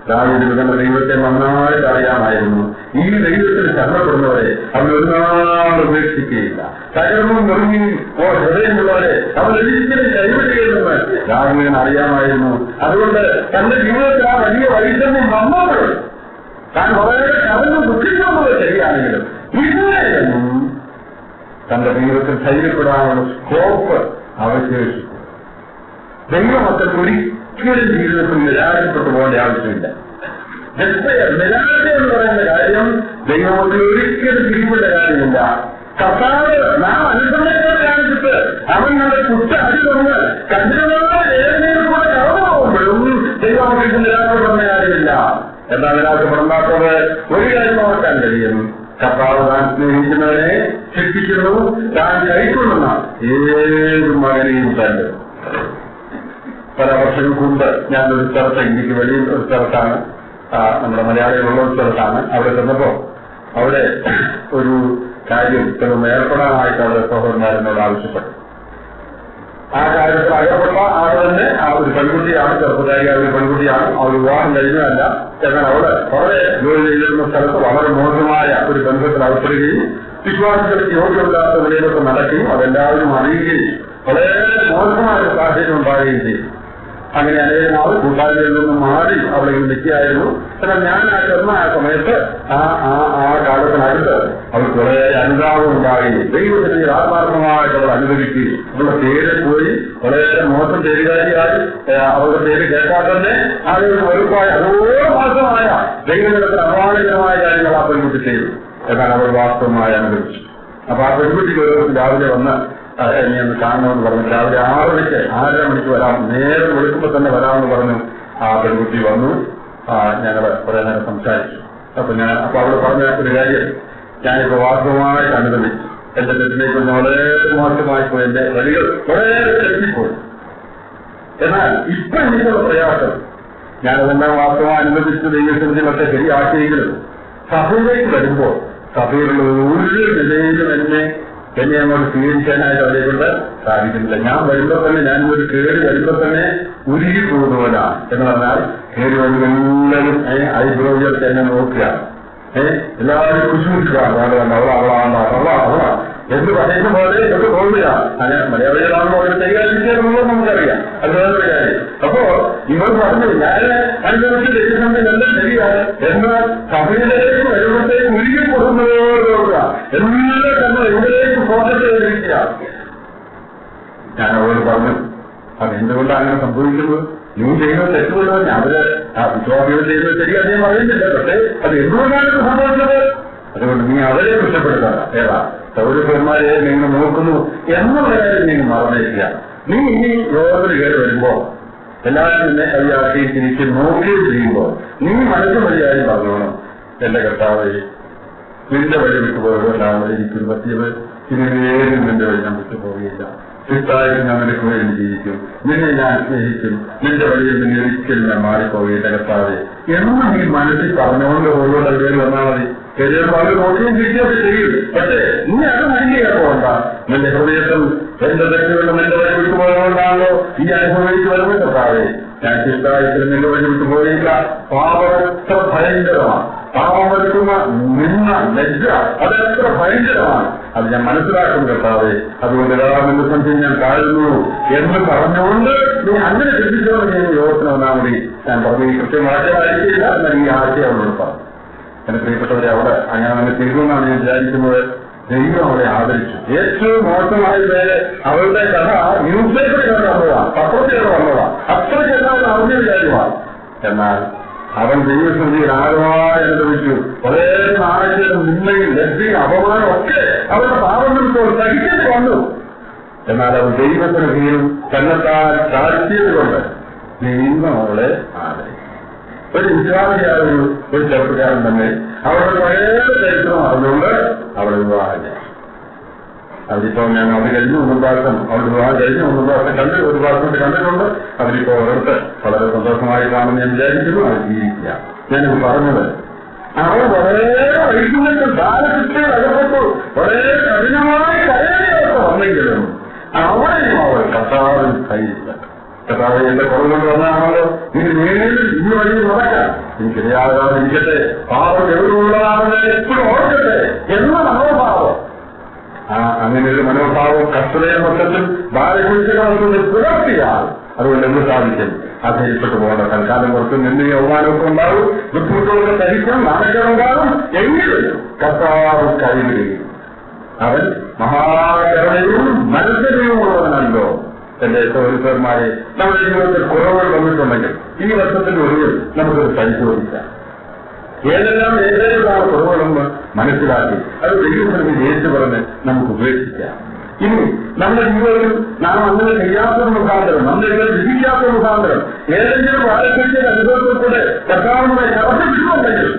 ദാവീദ് നമ്മുടെ ദൈവത്തെ നന്നായിട്ട് അറിയാമായിരുന്നു. ഈ ദൈവത്തിന് ശരണപ്പെടുന്നവരെ അവൻ ഒരുപാട് ഉപേക്ഷിക്കുകയില്ല. തകർന്നും നുറുങ്ങിയും ഹൃദയമുള്ളവരെ അവൻ ഒരിക്കലും കൈവിടുകയെന്ന് ദാവീദിന് അറിയാമായിരുന്നു. അതുകൊണ്ട് തന്റെ ജീവിതത്തിൽ ആ വലിയ വൈഷമ്യം വന്നപ്പോൾ താൻ വളരെ കടന്നു ദുഃഖിക്കുന്നത് ശരിയാണെങ്കിലും ഇതുവരെയൊന്നും തന്റെ ജീവിതത്തിൽ ധൈര്യപ്പെടാനുള്ള സ്കോപ്പ് അവശേഷിക്കും. ദൈവമൊക്കെ ഒരിക്കലും ജീവിതത്തിൽ നിരാശപ്പെട്ടു പോകേണ്ട ആവശ്യമില്ല. നിരാശ എന്ന് പറയുന്ന കാര്യം ദൈവമൊക്കെ ഒരിക്കലും പിരിവിട്ട കാര്യമില്ല. കർത്താവ് നാം അനുസരണത്തോടെ കാണിച്ചിട്ട് അവൻ നമ്മുടെ കുറ്റ അടി കൊണ്ട് കഠിനമായ വേദനയിൽ കൂടെ കടന്നു പോകുമ്പോഴും ദൈവമൊക്കെ നിരാശപ്പെടുന്ന കാര്യമില്ല. എന്നാൽ നിരാശപ്പെടാത്തത് ഒരു കാര്യം ഓർക്കാൻ കഴിയും. കർത്താവ് താൻ സ്നേഹിക്കുന്നവരെ ശിക്ഷിക്കുന്നു, താൻ കൈക്കൊള്ളുന്ന ഏത് മകനെയും തന്നെ. പല വർഷങ്ങൾക്ക് മുമ്പ് ഞാനൊരു സ്ഥലത്ത്, ഇന്ത്യക്ക് വെളിയിൽ ഒരു സ്ഥലത്താണ്, നമ്മുടെ മലയാളികളുള്ള ഒരു സ്ഥലത്താണ്. അവിടെ ചെന്നപ്പോ അവിടെ ഒരു കാര്യം ചിലപ്പോൾ ഏർപ്പെടാനായിട്ട് അവിടെ സഹോദരന്മാരെന്നോട് ആവശ്യപ്പെട്ടു. ആ കാര്യത്തിൽ അകപ്പെട്ട ആൾ തന്നെ ആ ഒരു പെൺകുട്ടിയാണ്, ചെറുപ്പക്കാരിയായ ഒരു പെൺകുട്ടിയാണ്. അവർ വിവാഹം കഴിഞ്ഞതല്ല. എന്നാൽ അവിടെ വളരെ ജോലി ചെയ്തിരുന്ന സ്ഥലത്ത് വളരെ മോശമായ ഒരു ബന്ധത്തിൽ അകപ്പെടുകയും വിശ്വാസത്തിലേക്ക് യോഗ്യമില്ലാത്ത നിലയിലൊക്കെ നടക്കുകയും അതെല്ലാവരും അറിയുകയും വളരെ മോശമായ ഒരു സാഹചര്യം ഉണ്ടാകുകയും ചെയ്യും. അങ്ങനെ അനേക നാൾ കൂട്ടായ്മയിൽ നിന്നും മാറി അവിടെ നിൽക്കുകയായിരുന്നു. എന്നാൽ ഞാൻ ചെന്ന ആ സമയത്ത് ആ കാലത്തിനടുത്ത് അവർക്ക് വളരെ അനുതാപം ഉണ്ടാകുകയും ദൈവത്തിന് ആത്മാർത്ഥമായിട്ട് അവർ അനുവദിക്കുകയും അവരുടെ പേര് പോയി വളരെ മോശം പേരുകാരിയായി അവരുടെ പേര് കേൾക്കാൻ തന്നെ ആളുകൾക്ക് വെറുപ്പായ അതോമാസമായ ദൈവജനത്തിന് അപമാനകരമായ കാര്യങ്ങൾ ആ പെൺകുട്ടി ചെയ്തു. എന്നാൽ അവർ വാസ്തവമായി അനുവദിച്ചു. അപ്പൊ ആ പെൺകുട്ടിക്ക് ഒരു ദിവസം രാവിലെ വന്ന് എന്നെ ഒന്ന് കാണണമെന്ന് പറഞ്ഞു. രാവിലെ 6:30 മണിക്ക് വരാം, നേരം വിളിക്കുമ്പോൾ തന്നെ വരാമെന്ന് പറഞ്ഞു. ആ പെൺകുട്ടി വന്നു. ഞങ്ങൾ കുറെ നേരം സംസാരിച്ചു. അപ്പൊ അവിടെ പറഞ്ഞ ഒരു കാര്യം, ഞാനിപ്പോ വാസ്തവമായിട്ട് അനുവദിച്ചു. എന്റെ തെറ്റിലേക്ക് വളരെ മോശമായി പോയി, എന്റെ വഴികൾ വളരെ തെറ്റിപ്പോയി. എന്നാൽ ഇപ്പൊ എനിക്കുള്ള പ്രയാസം, ഞാനതെല്ലാം വാസ്തവമായി അനുവദിച്ച് ദൈവത്തിനൊക്കെ ശരിയാക്കിയെങ്കിലും സഭയിലേക്ക് വരുമ്പോൾ സഭയിലുള്ള ഒരു നിലയിലും എന്നെ എന്നെ അങ്ങോട്ട് സ്വീകരിക്കാനായിട്ട് അവരെ കൊണ്ട് സാധിക്കുന്നില്ല. ഞാൻ വരുമ്പോ തന്നെ ഞാനൊരു കേറി വരുമ്പോ തന്നെ ഉരുകി പോകുന്നവരാണ് എന്ന് പറഞ്ഞാൽ കേറി വരുമെല്ലാവരും ഐബ്രോജർക്ക് എന്നെ നോക്കുക, എല്ലാവരും കുശുമിക്കുകയാണ്, അവളാ എന്ന് പറയുന്ന പോലെ ഇതൊക്കെ തോന്നുക. അങ്ങനെ മലയാളികളാണെന്ന് അവർ കൈകാര്യം ചെയ്യണമെന്നത് നമുക്കറിയാം, അത് വേറൊരു കാര്യം. അപ്പോ ഇവർ പറഞ്ഞു ഞാൻ അനുഭവിച്ച് ദൈവസംഘം ശരിയാണ്, എന്നാൽ സഭയിലേക്ക് വരുമ്പോഴത്തേക്ക് ഉരുകി കൊടുക്കുന്നതോടുക എല്ലാം തന്നെ എവിടേക്ക് ഫോക്കസ് ചെയ്തിരിക്കുക. ഞാൻ അവരോട് പറഞ്ഞു അതെന്തുകൊണ്ടാണ് അങ്ങനെ സംഭവിക്കുന്നത്? നീ ചെയ്യുന്നത് തെറ്റുകൊണ്ടാണ്. അവര് ആ വിശ്വാസികൾ ചെയ്യുന്നത് ശരി അദ്ദേഹം പറയുന്നില്ല, പക്ഷേ അത് എന്തുകൊണ്ടാണ് ഇത് സംഭവിച്ചത്? അതുകൊണ്ട് നീ അവരെ കുറ്റപ്പെടുത്താം. ഏതാ സൗരഭന്മാരെ നിങ്ങൾ നോക്കുന്നു എന്നുള്ള കാര്യം നിങ്ങൾ മറന്നേക്കുക. നീ ഇനി യോഗത്തിന് കയറി വരുമ്പോ എല്ലാവരും നിന്നെ കൈയാക്കി തിരിച്ച് നോക്കുകയും ചെയ്യുമ്പോൾ നീ മനസ്സ് വഴിയായി പറഞ്ഞോണം, എന്റെ കർത്താവ് നിന്റെ വഴി വിട്ടുപോയതുകൊണ്ടാണ് എനിക്കൊരു പറ്റിയത്, ഇനി നേരിൽ നിന്റെ വഴി ഞാൻ വിട്ടുപോവുകയില്ല, ചിത്തായിട്ട് ഞാൻ നിനക്ക് വേണ്ടി ജീവിക്കും, നിന്നെ ഞാൻ സ്നേഹിക്കും, നിന്റെ വഴിയിൽ നിന്ന് ഒരിക്കലും ഞാൻ മാറിപ്പോവുകയില്ല കർത്താവെ എന്ന് നീ മനസ്സിൽ പറഞ്ഞുകൊണ്ട് ഓരോടെ പേര് വന്നാൽ മതി. ശരീരഭാഗം നോക്കുകയും ചെയ്യുകയൊക്കെ ചെയ്യും. പക്ഷേ നീ അത് മൈൻഡ് പോകണ്ട. നിന്റെ ഹൃദയത്തിൽ എന്റെ തെറ്റുകളും എന്റെ വഴി വിട്ടുപോയതുകൊണ്ടാണല്ലോ ഈ അനുഭവിച്ചു വരുന്നത് കർത്താവെ, ഞാൻ ചിത്തായിട്ട് നിന്റെ വഴി വിട്ടുപോയില്ല. പാപം എത്ര ഭയങ്കരമാണ്, പാപം വരുത്തുന്ന നിന്ന ലജ്ജ അതെത്ര ഭയങ്കരമാണ്, അത് ഞാൻ മനസ്സിലാക്കും കർത്താവെ. അതുകൊണ്ട് നിന്റെ സംശയം ഞാൻ താഴുന്നു എന്ന് പറഞ്ഞുകൊണ്ട് നീ അങ്ങനെ ചിന്തിച്ചുകൊണ്ട് നീ യോഗത്തിന് വന്നാൽ മതി. ഞാൻ പറഞ്ഞു ഈ കൃത്യമായിട്ടില്ല എന്നാൽ ഈ ആശയം അവരോട് പറഞ്ഞു. എന്റെ പ്രിയപ്പെട്ടവരെ, അവിടെ അങ്ങനെ അങ്ങനെ ചെയ്തുകൊണ്ടാണ് ഞാൻ വിചാരിക്കുന്നത്. ദൈവം അവളെ ആദരിച്ചു. ഏറ്റവും മോശമായ പേര് അവളുടെ കഥ ന്യൂസ് പേപ്പറിൽ വന്നതാണ്, പത്രത്തിൽ വന്നതാണ്, അത്രയ്ക്ക് എല്ലാവരും അറിഞ്ഞ കാര്യമാണ്. എന്നാൽ അവൻ ദൈവസന്നിധിയിൽ ആഴമായി അനുഭവിച്ചു. വളരെ നാളെയും നിന്നയും ലജ്ജയും അപമാനം ഒക്കെ അവരുടെ പാപങ്ങൾ സഹിക്കേണ്ടി വന്നു. എന്നാൽ അവൻ ദൈവത്തിന് കീഴിൽ തന്നെത്താൻ താഴ്ത്തിയത് കൊണ്ട് ദൈവം അവളെ ആദരിച്ചു. ഒരു വിശ്വാസിയായ ഒരു ചെറുപ്പക്കാരൻ തന്നെ അവരുടെ പഴയ ചരിത്രം അറിഞ്ഞുകൊണ്ട് അവളെ വിവാഹം ചെയ്തു. അതിപ്പോ ഞാൻ അത് കഴിഞ്ഞ് 1 പ്രാവശ്യം അവരുടെ വിവാഹം കഴിഞ്ഞ് 1 പ്രാവശ്യം കണ്ട് 1 പ്രാവശ്യം കണ്ടിട്ടുണ്ട്. അവരിപ്പോ അവർക്ക് വളരെ സന്തോഷമായി കാണുമെന്ന് ഞാൻ വിചാരിക്കുന്നു. അവർ ജീവിക്കുക. ഞാനിത് പറഞ്ഞത് അവർ വളരെ വൈകുന്നേരം ദാനശിക്ഷയിൽ അകപ്പെട്ടു, വളരെ കഠിനമായി കരയൊക്കെ വന്നെങ്കിലും അവിടെയും അവർ കർത്താവിൽ കൈയില്ല. കർത്താവ് എന്റെ കുറവുകൊണ്ട് വന്നാണല്ലോ ഇത് നേരിൽ ഈ വഴി നടക്കാം, എനിക്കിടയാകാതെ ഇരിക്കട്ടെ, പാപം എവിടെയുള്ളതാണെന്ന് എപ്പോഴും ഓർക്കട്ടെ എന്ന മനോഭാവം. അങ്ങനെ ഒരു മനോഭാവം കർത്തൃ മൊത്തത്തിൽ ബാലകുറിച്ചുകളൊന്ന് പുലർത്തിയാൽ അതുകൊണ്ട് എന്ത് സാധിക്കും? അധൈര്യപ്പെട്ടു പോകേണ്ട തൽക്കാലം കുറച്ച് നിന്ന് അവമാനമൊക്കെ ഉണ്ടാവും, ബുദ്ധിമുട്ടുകളൊക്കെ സഹിക്കും, നാണക്കേടുണ്ടാകും. എങ്കിലും കർത്താവ് കൈവിടുകയും അവൻ മഹാകരുണയും മത്സരവുമുള്ളവനല്ലോ. എന്റെ സഹോദരന്മാരെ, നമ്മുടെ ജീവിതത്തിൽ കുറവുകൾ വന്നിട്ടുണ്ടെങ്കിൽ ഈ വർഷത്തിന്റെ ഒടുവിൽ നമുക്കത് പരിശോധിക്കാം. ഏതെല്ലാം കുറവുകളെന്ന് മനസ്സിലാക്കി അത് ദൈവത്തിന് ജയിച്ചു പറഞ്ഞ് നമുക്ക് ഉപേക്ഷിക്കാം. ഇനി നമ്മുടെ ജീവിതത്തിൽ നാം അങ്ങനെ ചെയ്യാത്ത മുഖാന്തരം, നമ്മളെ വിധിക്കാത്ത മുഖാന്തരം ഏതെങ്കിലും വാഴക്കഴിച്ച അനുഭവത്തിൽ കൂടെ കർത്താവിനെ പ്രവർത്തിക്കുന്നുണ്ടെങ്കിൽ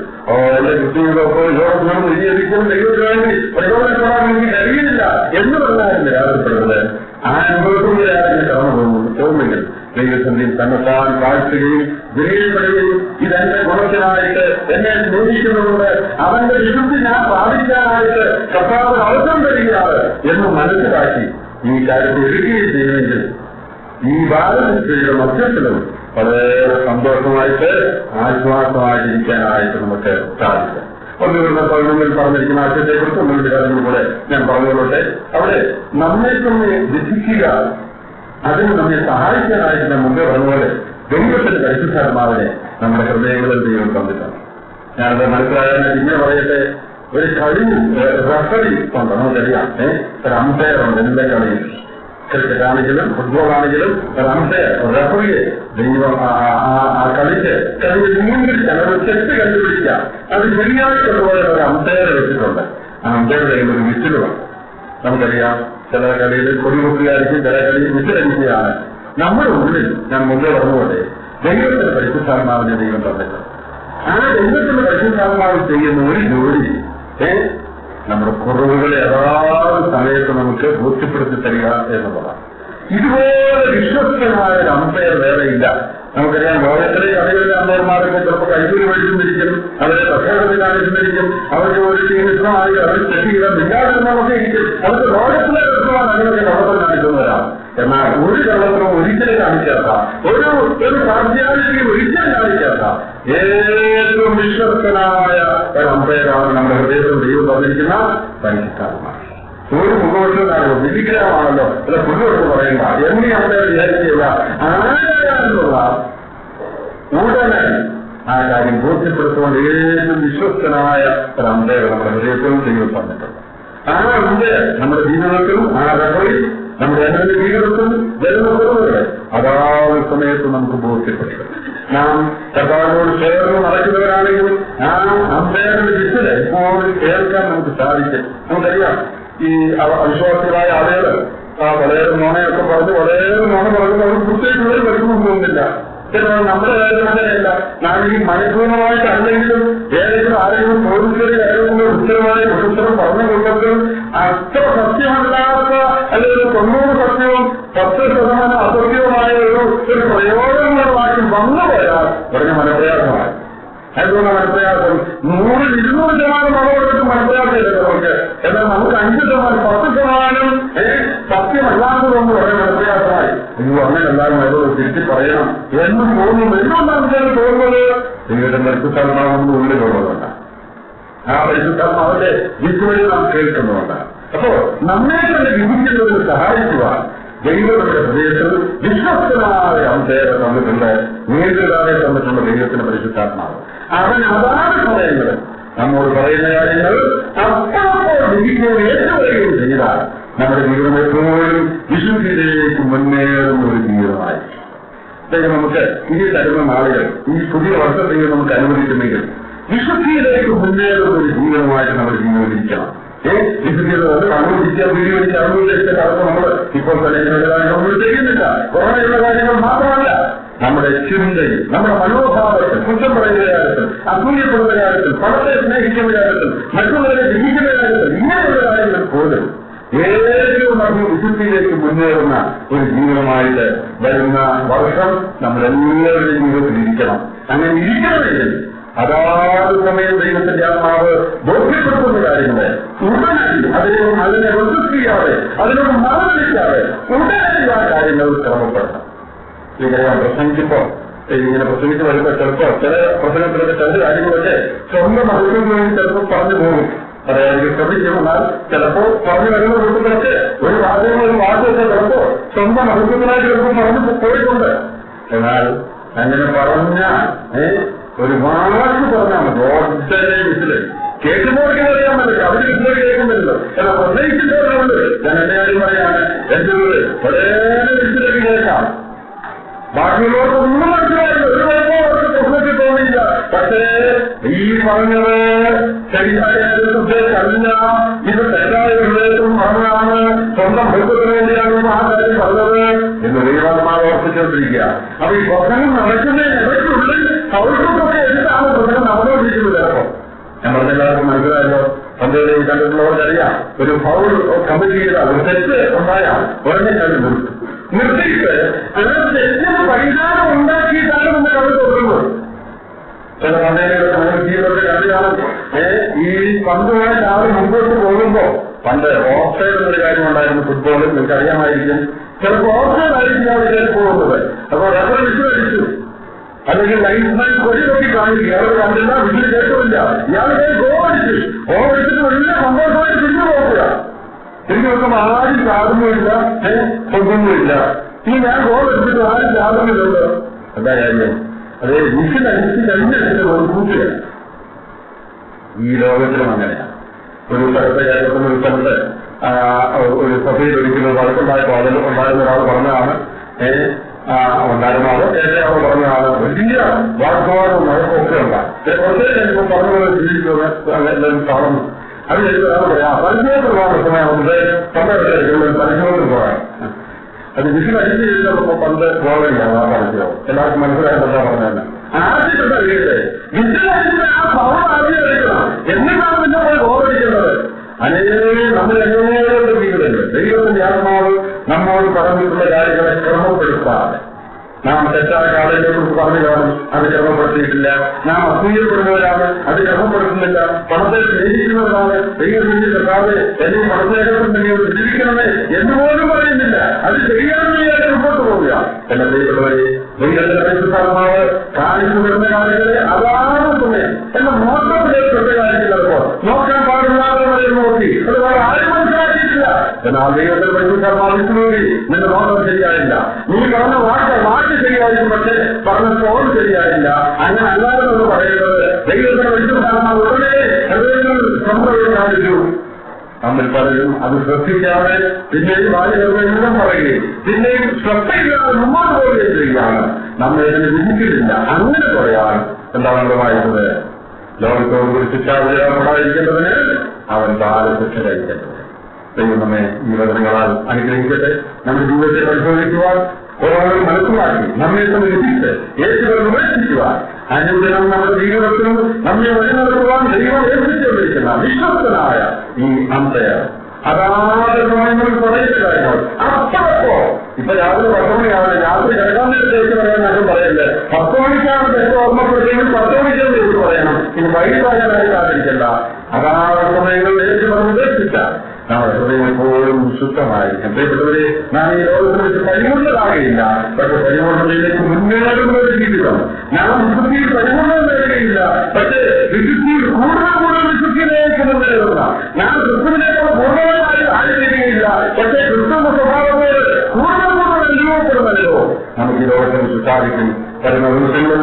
എന്റെ കുട്ടികളൊക്കെ യോഗത്തിനും വിജയിപ്പിക്കും ദൈവത്തിന് വേണ്ടി പ്രയോജനപ്പെടാൻ എനിക്ക് കഴിയില്ല എന്ന് പറഞ്ഞാലും നിരാശപ്പെടുന്നത് ആ അനുഭവത്തിലൂടെ കടന്നു പോകുമെങ്കിൽ ദൈവസന്നിധിയിൽ തന്നെത്താൻ കാഴ്ചയും വിനയപ്പെടുകയും ഇതെന്റെ ഗുണത്തിനായിട്ട് എന്നെ സ്നേഹിക്കുന്നുണ്ട്, അവന്റെ വിശുദ്ധി ഞാൻ സാധിക്കാനായിട്ട് കർത്താവിന് അവസരം തരികയാണ് എന്ന് മനസ്സിലാക്കി ഈ കാര്യത്തെ എടുക്കുകയും ചെയ്യുമെങ്കിൽ ഈ ബാലശിക്ഷയുടെ മധ്യത്തിലും വളരെ സന്തോഷമായിട്ട് ആശ്വാസമായിട്ടിരിക്കാനായിട്ട് നമുക്ക് സാധിക്കും. ഒന്നുകൂടെ പൗർണമിൽ പറഞ്ഞിരിക്കുന്ന ആശയത്തെക്കുറിച്ച് ഒന്നുകൂടി കാര്യങ്ങൾ കൂടെ ഞാൻ പറഞ്ഞുകൊള്ളട്ടെ. അവിടെ നമ്മെ തന്നെ വിധിക്കുക, അതിന് നമ്മെ സഹായിക്കാനായിട്ട് ഞാൻ മുമ്പേ പറഞ്ഞതുപോലെ ദൈവത്തിന്റെ പരിശുദ്ധാത്മാവിനെ നമ്മുടെ ഹൃദയങ്ങളിൽ ദൈവം തന്നിട്ടാണ്. ഞാനത് മനസ്സിലായാൽ ഇങ്ങനെ പറയട്ടെ, ഒരു കളി റഫറി ഉണ്ട്, നമുക്കറിയാം. ഒരു അമ്പയർ ഉണ്ട് എല്ലാ കളിയും. ക്രിക്കറ്റ് ആണെങ്കിലും ഫുട്ബോൾ ആണെങ്കിലും ഒരു അമ്പയർ റഫറിയെ ദൈവം ആ കളിക്ക് കളിയിൽ നിയന്ത്രിക്കാൻ ഒരു തെറ്റ് കണ്ടുപിടിക്കാം. അത് ശരിയായിട്ടുള്ള ഒരു അമ്പയർ വെച്ചിട്ടുണ്ട്. ആ അമ്പയറുടെ ഒരു വിസിലുമാണ്. നമുക്കറിയാം, ചില കളിയിൽ കൊടിമുട്ടുകയായിരിക്കും, ചില കളിയിൽ വിസിലടിക്കുകയാണ്. നമ്മുടെ ഉള്ളിൽ ഞാൻ മുന്നേ പറഞ്ഞുകൊണ്ട് ദൈവത്തിന്റെ പരിശുദ്ധാത്മാവിനെ ദൈവം തന്നിട്ടുണ്ട്. ആ ദൈവത്തിന്റെ പരിശുദ്ധാത്മാവിൽ ചെയ്യുന്ന ഒരു ജോലി നമ്മുടെ കുറവുകളെ ഏതാണ്ട് സമയത്ത് നമുക്ക് ബോധ്യപ്പെടുത്തി തരിക എന്നുള്ളതാണ്. ഇതുപോലെ വിശ്വസ്തനായ ഒരു അമ്പയർ വേറെയില്ല. നമുക്കറിയാം ലോകത്തിലെ കഥകളിലെ അമ്മമാരൊക്കെ ചിലപ്പോൾ കൈകൂലി മേടിച്ചിരിക്കും, അവരെ പ്രക്ഷേപത്തിൽ കാണിച്ചിരിക്കും, അവർക്ക് ഒരു ഇഷ്ടമായി അവർ തെറ്റിയില്ല മിണ്ടാതിരുന്നൊക്കെ ഇരിക്കും. അവർക്ക് ലോകത്തിലെ രസമാണ് അതിനൊക്കെ കള്ളത്തിൽ കാണിക്കുന്നവരാണ്. എന്നാൽ ഒരു കള്ളത്തിനും ഒരിക്കലും കാണിക്കാത്ത, ഒരു പാർഷ്യാലിറ്റി ഒരിക്കലും കാണിക്കാത്ത ഏറ്റവും വിശ്വസ്തനായ ഒരു അമ്പയറാണ് നമ്മുടെ ഹൃദയത്തിൽ ദൈവം തന്നിരിക്കുന്ന പരിശുദ്ധാത്മാവ്. ഒരു മുഖവശനാണല്ലോ, വിധിഗ്രഹമാണല്ലോ, അല്ല പുല്ലുകൊടുത്ത് പറയണ്ട, എന്നീ അമ്പയർ വിചാരിക്കുക ആരായാലുള്ള ഉടനെ ആ കാര്യം ബോധ്യപ്പെടുത്തുകൊണ്ട് ഏറ്റവും വിശ്വസ്തനായ ഒരു അമ്പയർ നമ്മുടെ ഹൃദയത്തിലും ദൈവം തന്നിട്ടുണ്ട്. ആ അമ്പയർ നമ്മുടെ ജീവിതത്തിലും ആ റഫറി നമ്മുടെ എല്ലാ ജീവിതത്തിലും വരുന്ന കുറവുകളെ അതാത് സമയത്ത് നമുക്ക് ബോധ്യപ്പെടുത്തും. നാം കർത്താവിനോട് ചേർന്ന് നടക്കുന്നവരാണെങ്കിലും ആ അമ്പയറിന്റെ വിസില് എപ്പോഴും കേൾക്കാൻ നമുക്ക് സാധിക്കും. നമുക്കറിയാം ഈ അവിശ്വാസികളായ ആളുകൾ വളരെ നുണയൊക്കെ പറഞ്ഞ് വളരെ നുണ പറയുന്നവർ പ്രത്യേകിച്ച് വരുന്നൊന്നുമില്ല. ചിലപ്പോൾ നമ്മുടെ കാര്യമല്ല, നാം ഈ മനഃപൂർവ്വമായിട്ടല്ലെങ്കിലും ഏതെങ്കിലും ആരെങ്കിലും പോലീസുകാരി ആരെങ്കിലും ഉത്തരമായ ഉത്തരം പറഞ്ഞുകൊണ്ടെങ്കിലും അത്ര സത്യമല്ലാത്ത അല്ലെങ്കിൽ 90 സത്യവും 10% അസത്യവുമായ ഒരു പ്രയോജനങ്ങളുമാക്കി വന്നുപോയാൽ പറഞ്ഞ മനപ്രയാസമായി. അതുകൊണ്ട് മനപ്രയാസം 100-200% മകളെടുത്ത് മനപ്രയാസമില്ല നമുക്ക്. എന്നാൽ നമുക്ക് 5%, 10% സത്യമല്ലാത്തതെന്ന് പറയാൻ മനപ്രയാസമായി. നിങ്ങൾ അങ്ങനെ എല്ലാവരും അവരോട് തിരിച്ച് പറയണം എന്ന് തോന്നുന്നു. എന്തുകൊണ്ടാണ് തോന്നുന്നത്? നിങ്ങളുടെ പരിശുദ്ധാത്മാവെന്ന് ഉള്ളിലുള്ളതുകൊണ്ടാണ്. ആ പരിശുദ്ധാത്മാവിന്റെ വിശ്വയിൽ നാം കേൾക്കുന്നതുകൊണ്ടാണ്. അപ്പോ നമ്മെ തന്നെ വിധിക്കുന്നതിന് സഹായിക്കുവാൻ ദൈവത്തിന്റെ ഹൃദയത്തിൽ വിശ്വസ്തനായ അമ്പേരെ തന്നിട്ടുണ്ട്, നീണ്ടകാലെ തന്നിട്ടുണ്ട് ദൈവത്തിന്റെ പരിശുദ്ധാത്മാവ്. അവൻ അതാണ് സമയങ്ങൾ നമ്മോട് പറയുന്ന കാര്യങ്ങൾ അപ്പോൾ വിധിക്കുകയും ഏറ്റുവരികയും ചെയ്താൽ നമ്മുടെ ജീവിതം എപ്പോഴും വിശുദ്ധിയിലേക്ക് മുന്നേറുന്ന ഒരു ജീവിതമായി നമുക്ക് ഈ തരുന്ന നാളുകൾ ഈ പുതിയ വർഷത്തേക്ക് നമുക്ക് അനുവദിക്കുന്നെങ്കിൽ വിശുദ്ധിയിലേക്ക് മുന്നേറുന്ന ഒരു ജീവിതമായിട്ട് നമ്മുടെ ജീവിതം ഇരിക്കണം. വിശുദ്ധിയത് അനുവദിക്കാൻ വീഡിയോയ്ക്ക് അനുവദിച്ച കാലത്ത് നമ്മൾ ഇപ്പോൾ തന്നെ ഇങ്ങനെയുള്ള കാര്യങ്ങൾ ചെയ്യുന്നില്ല. കൊറോണയുള്ള കാര്യങ്ങൾ മാത്രമല്ല, നമ്മുടെ ചിന്തയിൽ, നമ്മുടെ മനോഭാവത്തിൽ, കുറ്റം പറയുന്ന കാര്യത്തിൽ, അസൂയപ്പെടുന്ന കാര്യത്തിൽ, പണത്തെ സ്നേഹിക്കുന്ന കാര്യത്തിൽ, മറ്റുള്ളവരെ ജയിക്കുന്ന കാര്യത്തിൽ, ഇങ്ങനെയുള്ള കാര്യങ്ങൾ പോലും ഏറ്റവും നമ്മൾ വിശുദ്ധിയിലേക്ക് മുന്നേറുന്ന ഒരു ജീവിതമായിട്ട് വരുന്ന വർഷം നമ്മളെല്ലാവരുടെയും ജീവിതത്തിൽ ഇരിക്കണം. അങ്ങനെ ഇരിക്കണമെങ്കിൽ അതാത് സമയം ദൈവത്തിന്റെ ആത്മാവ് ബോധ്യപ്പെടുത്തുന്ന കാര്യങ്ങളെ ഉടനടി അതിനെ റെസിസ്റ്റ് അതിനോട് മറന്നിരിക്കാതെ ഉടനടി ആ കാര്യങ്ങൾ ശ്രമപ്പെടണം. ഇങ്ങനെയാണ് പ്രസംഗിക്കുമ്പോ ഇങ്ങനെ പ്രസംഗിച്ച് വരുമ്പോ ചിലപ്പോ ചില പ്രസംഗത്തിലൊക്കെ ചില കാര്യങ്ങളൊക്കെ സ്വന്തം മഹത്വത്തിന് വേണ്ടി ചിലപ്പോൾ പറഞ്ഞു പോകും. പറയാൻ ശ്രമിക്കുമെന്നാൽ ചിലപ്പോ പറഞ്ഞു വരുന്ന കൂട്ടത്തിലൊക്കെ ഒരു വാചകമൊക്കെ ചിലപ്പോ സ്വന്തം മഹത്വത്തിനായിട്ട് ചിലപ്പോൾ പറഞ്ഞു പോയിട്ടുണ്ട്. എന്നാൽ അങ്ങനെ പറഞ്ഞ ഒരു വാക്ക് പറഞ്ഞാൽ മതി, ഒട്ടനെ വിസില് കേൾക്കുന്നവർക്ക് അറിയാൻ പറ്റില്ല, അവര് വിസിലൊക്കെ കേൾക്കുന്നില്ലല്ലോ. എന്നാൽ പ്രസംഗിക്കുന്നവരുണ്ട്. ഞാൻ എന്റെ കാര്യം പറയാണ്, എന്റെ വീട് വളരെ വിസിലൊക്കെ കേൾക്കാം, ബാക്കിയുള്ളവർക്കൊന്നും മനസ്സിലായില്ല, ഒരു കുഴപ്പമോ അവർക്ക് പ്രശ്നത്തിൽ തോന്നിയില്ല. പക്ഷേ ഈ പറഞ്ഞത് ശരിയായ കല്ല ഇത് തെറ്റായ ഹൃദയത്തിലും പറഞ്ഞാണ്, സ്വന്തം ഭൂതത്തിന് വേണ്ടിയാണ് ആ കാര്യം പറഞ്ഞത് എന്ന് ദൈവാത്മാവ് ഓർപ്പിച്ചുകൊണ്ടിരിക്കുക. അപ്പൊ ഈ പ്രസംഗം നടക്കുന്നതിനിടയ്ക്കുള്ളിൽ അവർക്കൊക്കെ എന്താണ് പ്രസംഗം നടന്നുകൊണ്ടിരിക്കുന്നത്? ചിലപ്പോ ഞാൻ പറഞ്ഞെല്ലാവർക്കും മനസ്സിലായല്ലോ. പന്തേരെ കണ്ടിട്ടുള്ളവർക്കറിയാം, ഒരു ഫൗൾ കമ്മിറ്റ് ചെയ്താൽ ഒരു തെറ്റ് ഉണ്ടായാൽ ഉടനെ കണ്ടു നിർത്തിയിട്ട് ആ തെറ്റിന് പരിഹാരം ഉണ്ടാക്കിയിട്ടാണ് നമ്മൾ കണ്ടു കൊടുക്കുന്നത്. ചില പന്തേരൊക്കെ നമ്മൾ ജീവിതത്തെ കണ്ടിട്ടാണ് ഈ പന്തുമായിട്ട് ആരും മുമ്പോട്ട് പോകുമ്പോ പണ്ട് ഓഫ്സൈഡ് എന്നൊരു കാര്യം ഉണ്ടായിരുന്നു ഫുട്ബോളിൽ, നിങ്ങൾക്ക് അറിയാമായിരിക്കും. ചിലപ്പോൾ ഓഫ്സൈഡ് ആയിരിക്കും അവർ കയറി പോകുന്നത്. അപ്പോൾ റബ്ബർ വിസിൽ അടിച്ചു, അല്ലെങ്കിൽ ലൈൻസ്മാൻ കൊടി നോക്കി കാണിക്കുക, അവർ കണ്ടില്ല, വിസിൽ കേട്ടില്ല, ഇയാൾ ഗോളടിച്ചു. ഗോളടിച്ചിട്ട് വലിയ സന്തോഷമായിട്ട് തിരിഞ്ഞു പോകുക. തിരിഞ്ഞു നോക്കുമ്പോൾ ആരും ചാടുന്നുമില്ല, പൊങ്ങുന്നുമില്ല. ഈ ഞാൻ ഗോളടിച്ചിട്ട് ആരും ചാടുന്നില്ലല്ലോ. എന്താ കാര്യം? അതേ വിസിലടിച്ച് കഴിഞ്ഞിട്ട് ഒരു കൂട്ടുകയാണ്. ഈ ലോകത്തിലും അങ്ങനെയാണ്. ഒരു സ്ഥലത്തെ കേരളത്തിൽ ഒരു സ്ഥലത്ത് ഒരു സഭയിൽ ഒരിക്കലും വഴക്കുണ്ടായപ്പോൾ അതിൽ ഉണ്ടായിരുന്ന ഒരാൾ പറഞ്ഞതാണ്, ഉണ്ടായിരുന്ന ആള് ഏറ്റവും പറഞ്ഞതാണ് വലിയ വാഗ്വാദവും വഴക്കൊക്കെ ഉണ്ടാകും. കുറച്ചേ കഴിയുമ്പോൾ പറഞ്ഞത് ജീവിക്കുന്നത് കാണുന്നു. അത് കഴിഞ്ഞാൽ പറയാം പരിചയപ്പെടുവാണ് സമയമുണ്ട്, പരിശോധന പോകാൻ. അത് വിസിലടിച്ച് കഴിഞ്ഞപ്പോൾ പണ്ട് ഗോവയിലാണ് ആ പരിചയം. എല്ലാവർക്കും മനസ്സിലായിട്ടെന്താ പറഞ്ഞതന്നെ ആദ്യത്തെ വീട് വിസിലടിച്ചിട്ട് ആ പവർ ആദ്യം എടുക്കണം, എന്നിട്ടാണ് പിന്നെ പോയി ഗോവടിക്കുന്നത്. നമ്മൾ എങ്ങനെയുള്ള ജീവിതങ്ങൾ ദൈവത്തിന്റെ ആത്മാവ് നമ്മോട് പറഞ്ഞിട്ടുള്ള കാര്യങ്ങളെ ക്രമപ്പെടുത്താതെ നാം തെറ്റായ ആളുകളെ കുറിച്ച് പറഞ്ഞു കാണും, അത് ക്രമപ്പെടുത്തിയിട്ടില്ല. നാം അസൂയപ്പെടുന്നവരാണ്, അത് ക്രമപ്പെടുത്തുന്നില്ല. പണത്തെ സ്നേഹിക്കുന്നവരാണ്, ദൈവത്തിന്റെ കർത്താവ് എന്നെ പണത്തേക്കും തന്നെയോട് ജീവിക്കണമേ എന്നുപോലും പറയുന്നില്ല. അത് ശരിയാണെന്ന് വിചാരിച്ച് മുമ്പോട്ട് പോവുക. എന്നെ പ്രിയപ്പെട്ടവരെ, ദൈവത്തിന്റെ പരിശുദ്ധാത്മാവ് കാണിച്ചു വരുന്ന കാര്യങ്ങളെ അതാണ് സമയം എന്ന മൊത്തത്തിലേക്ക് കാര്യങ്ങളപ്പോ നോക്കാൻ പാടില്ലാതെ നോക്കി അത് വേറെ ആരും മനസ്സിലാക്കിയിട്ടില്ല. എന്നാൽ ദൈവത്തിന്റെ പരിശുദ്ധാത്മാവിനോടി നിന്റെ നോട്ടം ശരിയായില്ല. നീ പറഞ്ഞ വാക്ക് ശരിയായിരിക്കും, പക്ഷേ പറഞ്ഞ ഫോൺ ശരിയായില്ല. അങ്ങനെ അല്ലാതെ എന്ന് പറയുന്നത് ദൈവത്തിന്റെ പരിശുദ്ധാത്മാവ് ഉടനെ സംഭവം കാണിച്ചു. നമ്മൾ പലരും അത് ശ്രദ്ധിക്കാതെ പിന്നെയും ബാല്യനിർവഹണം പറയുകയും പിന്നെയും ശ്രദ്ധയില്ലാതെ മുമ്പോട്ട് പോവുകയും ചെയ്യുകയാണ്. നമ്മൾ ഇതിന് വിധിക്കുന്നില്ല. അങ്ങനെ പറയാൻ എന്താണ് നമ്മൾ വായിച്ചത്? ലോകത്തോട് ഒരു ശിക്ഷാവിധിയായിരിക്കേണ്ടതിന് അവൻ ബാലശിക്ഷ കഴിക്കേണ്ടത്. ദൈവം നമ്മെ ഈ വചനങ്ങളാൽ അനുഗ്രഹിക്കട്ടെ. നമ്മുടെ ജീവിതത്തെ പരിശോധിക്കുവാൻ ഓരോന്നും മനസ്സിലാക്കി നമ്മെ തന്നെ വിധിച്ച് യേശുവിനെ ഉപേക്ഷിക്കുവാൻ അനുദിനം നമ്മുടെ ജീവിതത്തിൽ നമ്മെ വഴിനടത്തുവാൻ ദൈവം ഏൽപ്പിച്ചുകൊണ്ടിരിക്കുന്ന വിശ്വസ്തനായ ഈ അന്തയ അതാത് സമയങ്ങളിൽ പറയുന്ന കാര്യങ്ങൾ അപ്പോ ഇപ്പൊ രാവിലെ 10 മണിയാണ്, രാത്രി കിടക്കാൻ നേരത്തേക്ക് പറയാൻ ആരും പറയല്ലേ. 10 മണിക്കാണ് തെറ്റ് ഓർമ്മപ്പെടുത്തിയെങ്കിൽ 10 മണിക്കാണ് തെറ്റ് പറയണം. ഇനി വൈകിട്ടാകാനായി കാത്തിരിക്കണ്ട. അതാത് സമയങ്ങളിൽ ഏറ്റു പറഞ്ഞ് ഉപേക്ഷിച്ച നമ്മുടെ ഹൃദയം എപ്പോഴും ശുദ്ധമായിരിക്കും. പ്രിയപ്പെട്ടവരെ, നാം ഈ ലോകത്തിൽ വെച്ച് പരിപൂർണ്ണരാകുകയില്ല, പക്ഷെ പരിപൂർണ്ണതയിലേക്ക് മുന്നേറുന്ന ഒരു ജീവിതം. നാം വിശുദ്ധിയിൽ പരിപൂർണ്ണം നേടുകയില്ല, പക്ഷേ വിശുദ്ധിയിൽ കൂടുതൽ വിശുദ്ധിയിലേക്ക് മുന്നേറുന്ന നാം ക്രിസ്തുവിനേക്കാൾ പൂർണ്ണമായി ആയിരിക്കുകയില്ല, പക്ഷേ ക്രിസ്തുവിന്റെ സ്വഭാവത്തോട് കൂടുതൽ അനുഭവപ്പെടുന്നല്ലോ. നമുക്ക് ഈ ലോകത്തെ സാധിക്കും. വരുന്ന ദിവസങ്ങൾ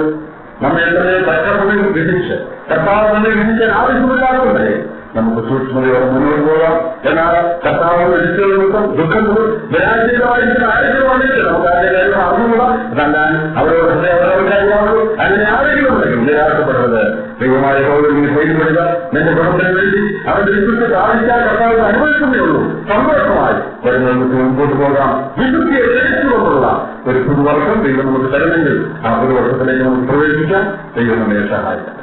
നമ്മെ എത്രയോ തക്കസമയം വിധിച്ച് കർത്താവ് തന്നെ വിധിക്കാൻ ആവശ്യമില്ലാത്തതേ നമുക്ക് സൂക്ഷ്മതയോടെ മുന്നോട്ട് പോകാം. എന്നാൽ കർത്താവ് വിധിച്ചതും ദുഃഖങ്ങളും നിരാശീലമായിരിക്കുന്ന ആരെങ്കിലും വന്നിട്ട് നമുക്ക് അതിന്റെ കാര്യം അറിഞ്ഞുകൂടാ. എന്നാൽ അവരോട് അവരവർക്കായിരുന്നു അങ്ങനെ ആരെങ്കിലും ഉണ്ടെങ്കിൽ നിരാശപ്പെടുന്നത് ദൈവമായ പൗരനെ പേരുപെടുക. നിന്റെ കുടുംബത്തിന് വേണ്ടി അവന്റെ വിശുദ്ധ സാധിക്കാൻ കർത്താവിന് അനുഭവിക്കുന്നേ ഉള്ളൂ. സന്തോഷമായി വരുന്നവർക്ക് മുമ്പോട്ട് പോകാം. വിശുദ്ധിയെ ധരിച്ചുകൊണ്ടുള്ള ഒരു പുതുവർഷം ദൈവം നമുക്ക് തരുമെങ്കിൽ ആ പുതുവർഷത്തിലേക്ക് നമുക്ക് പ്രവേശിക്കാം. ദൈവം നമ്മെ സഹായിക്കാം.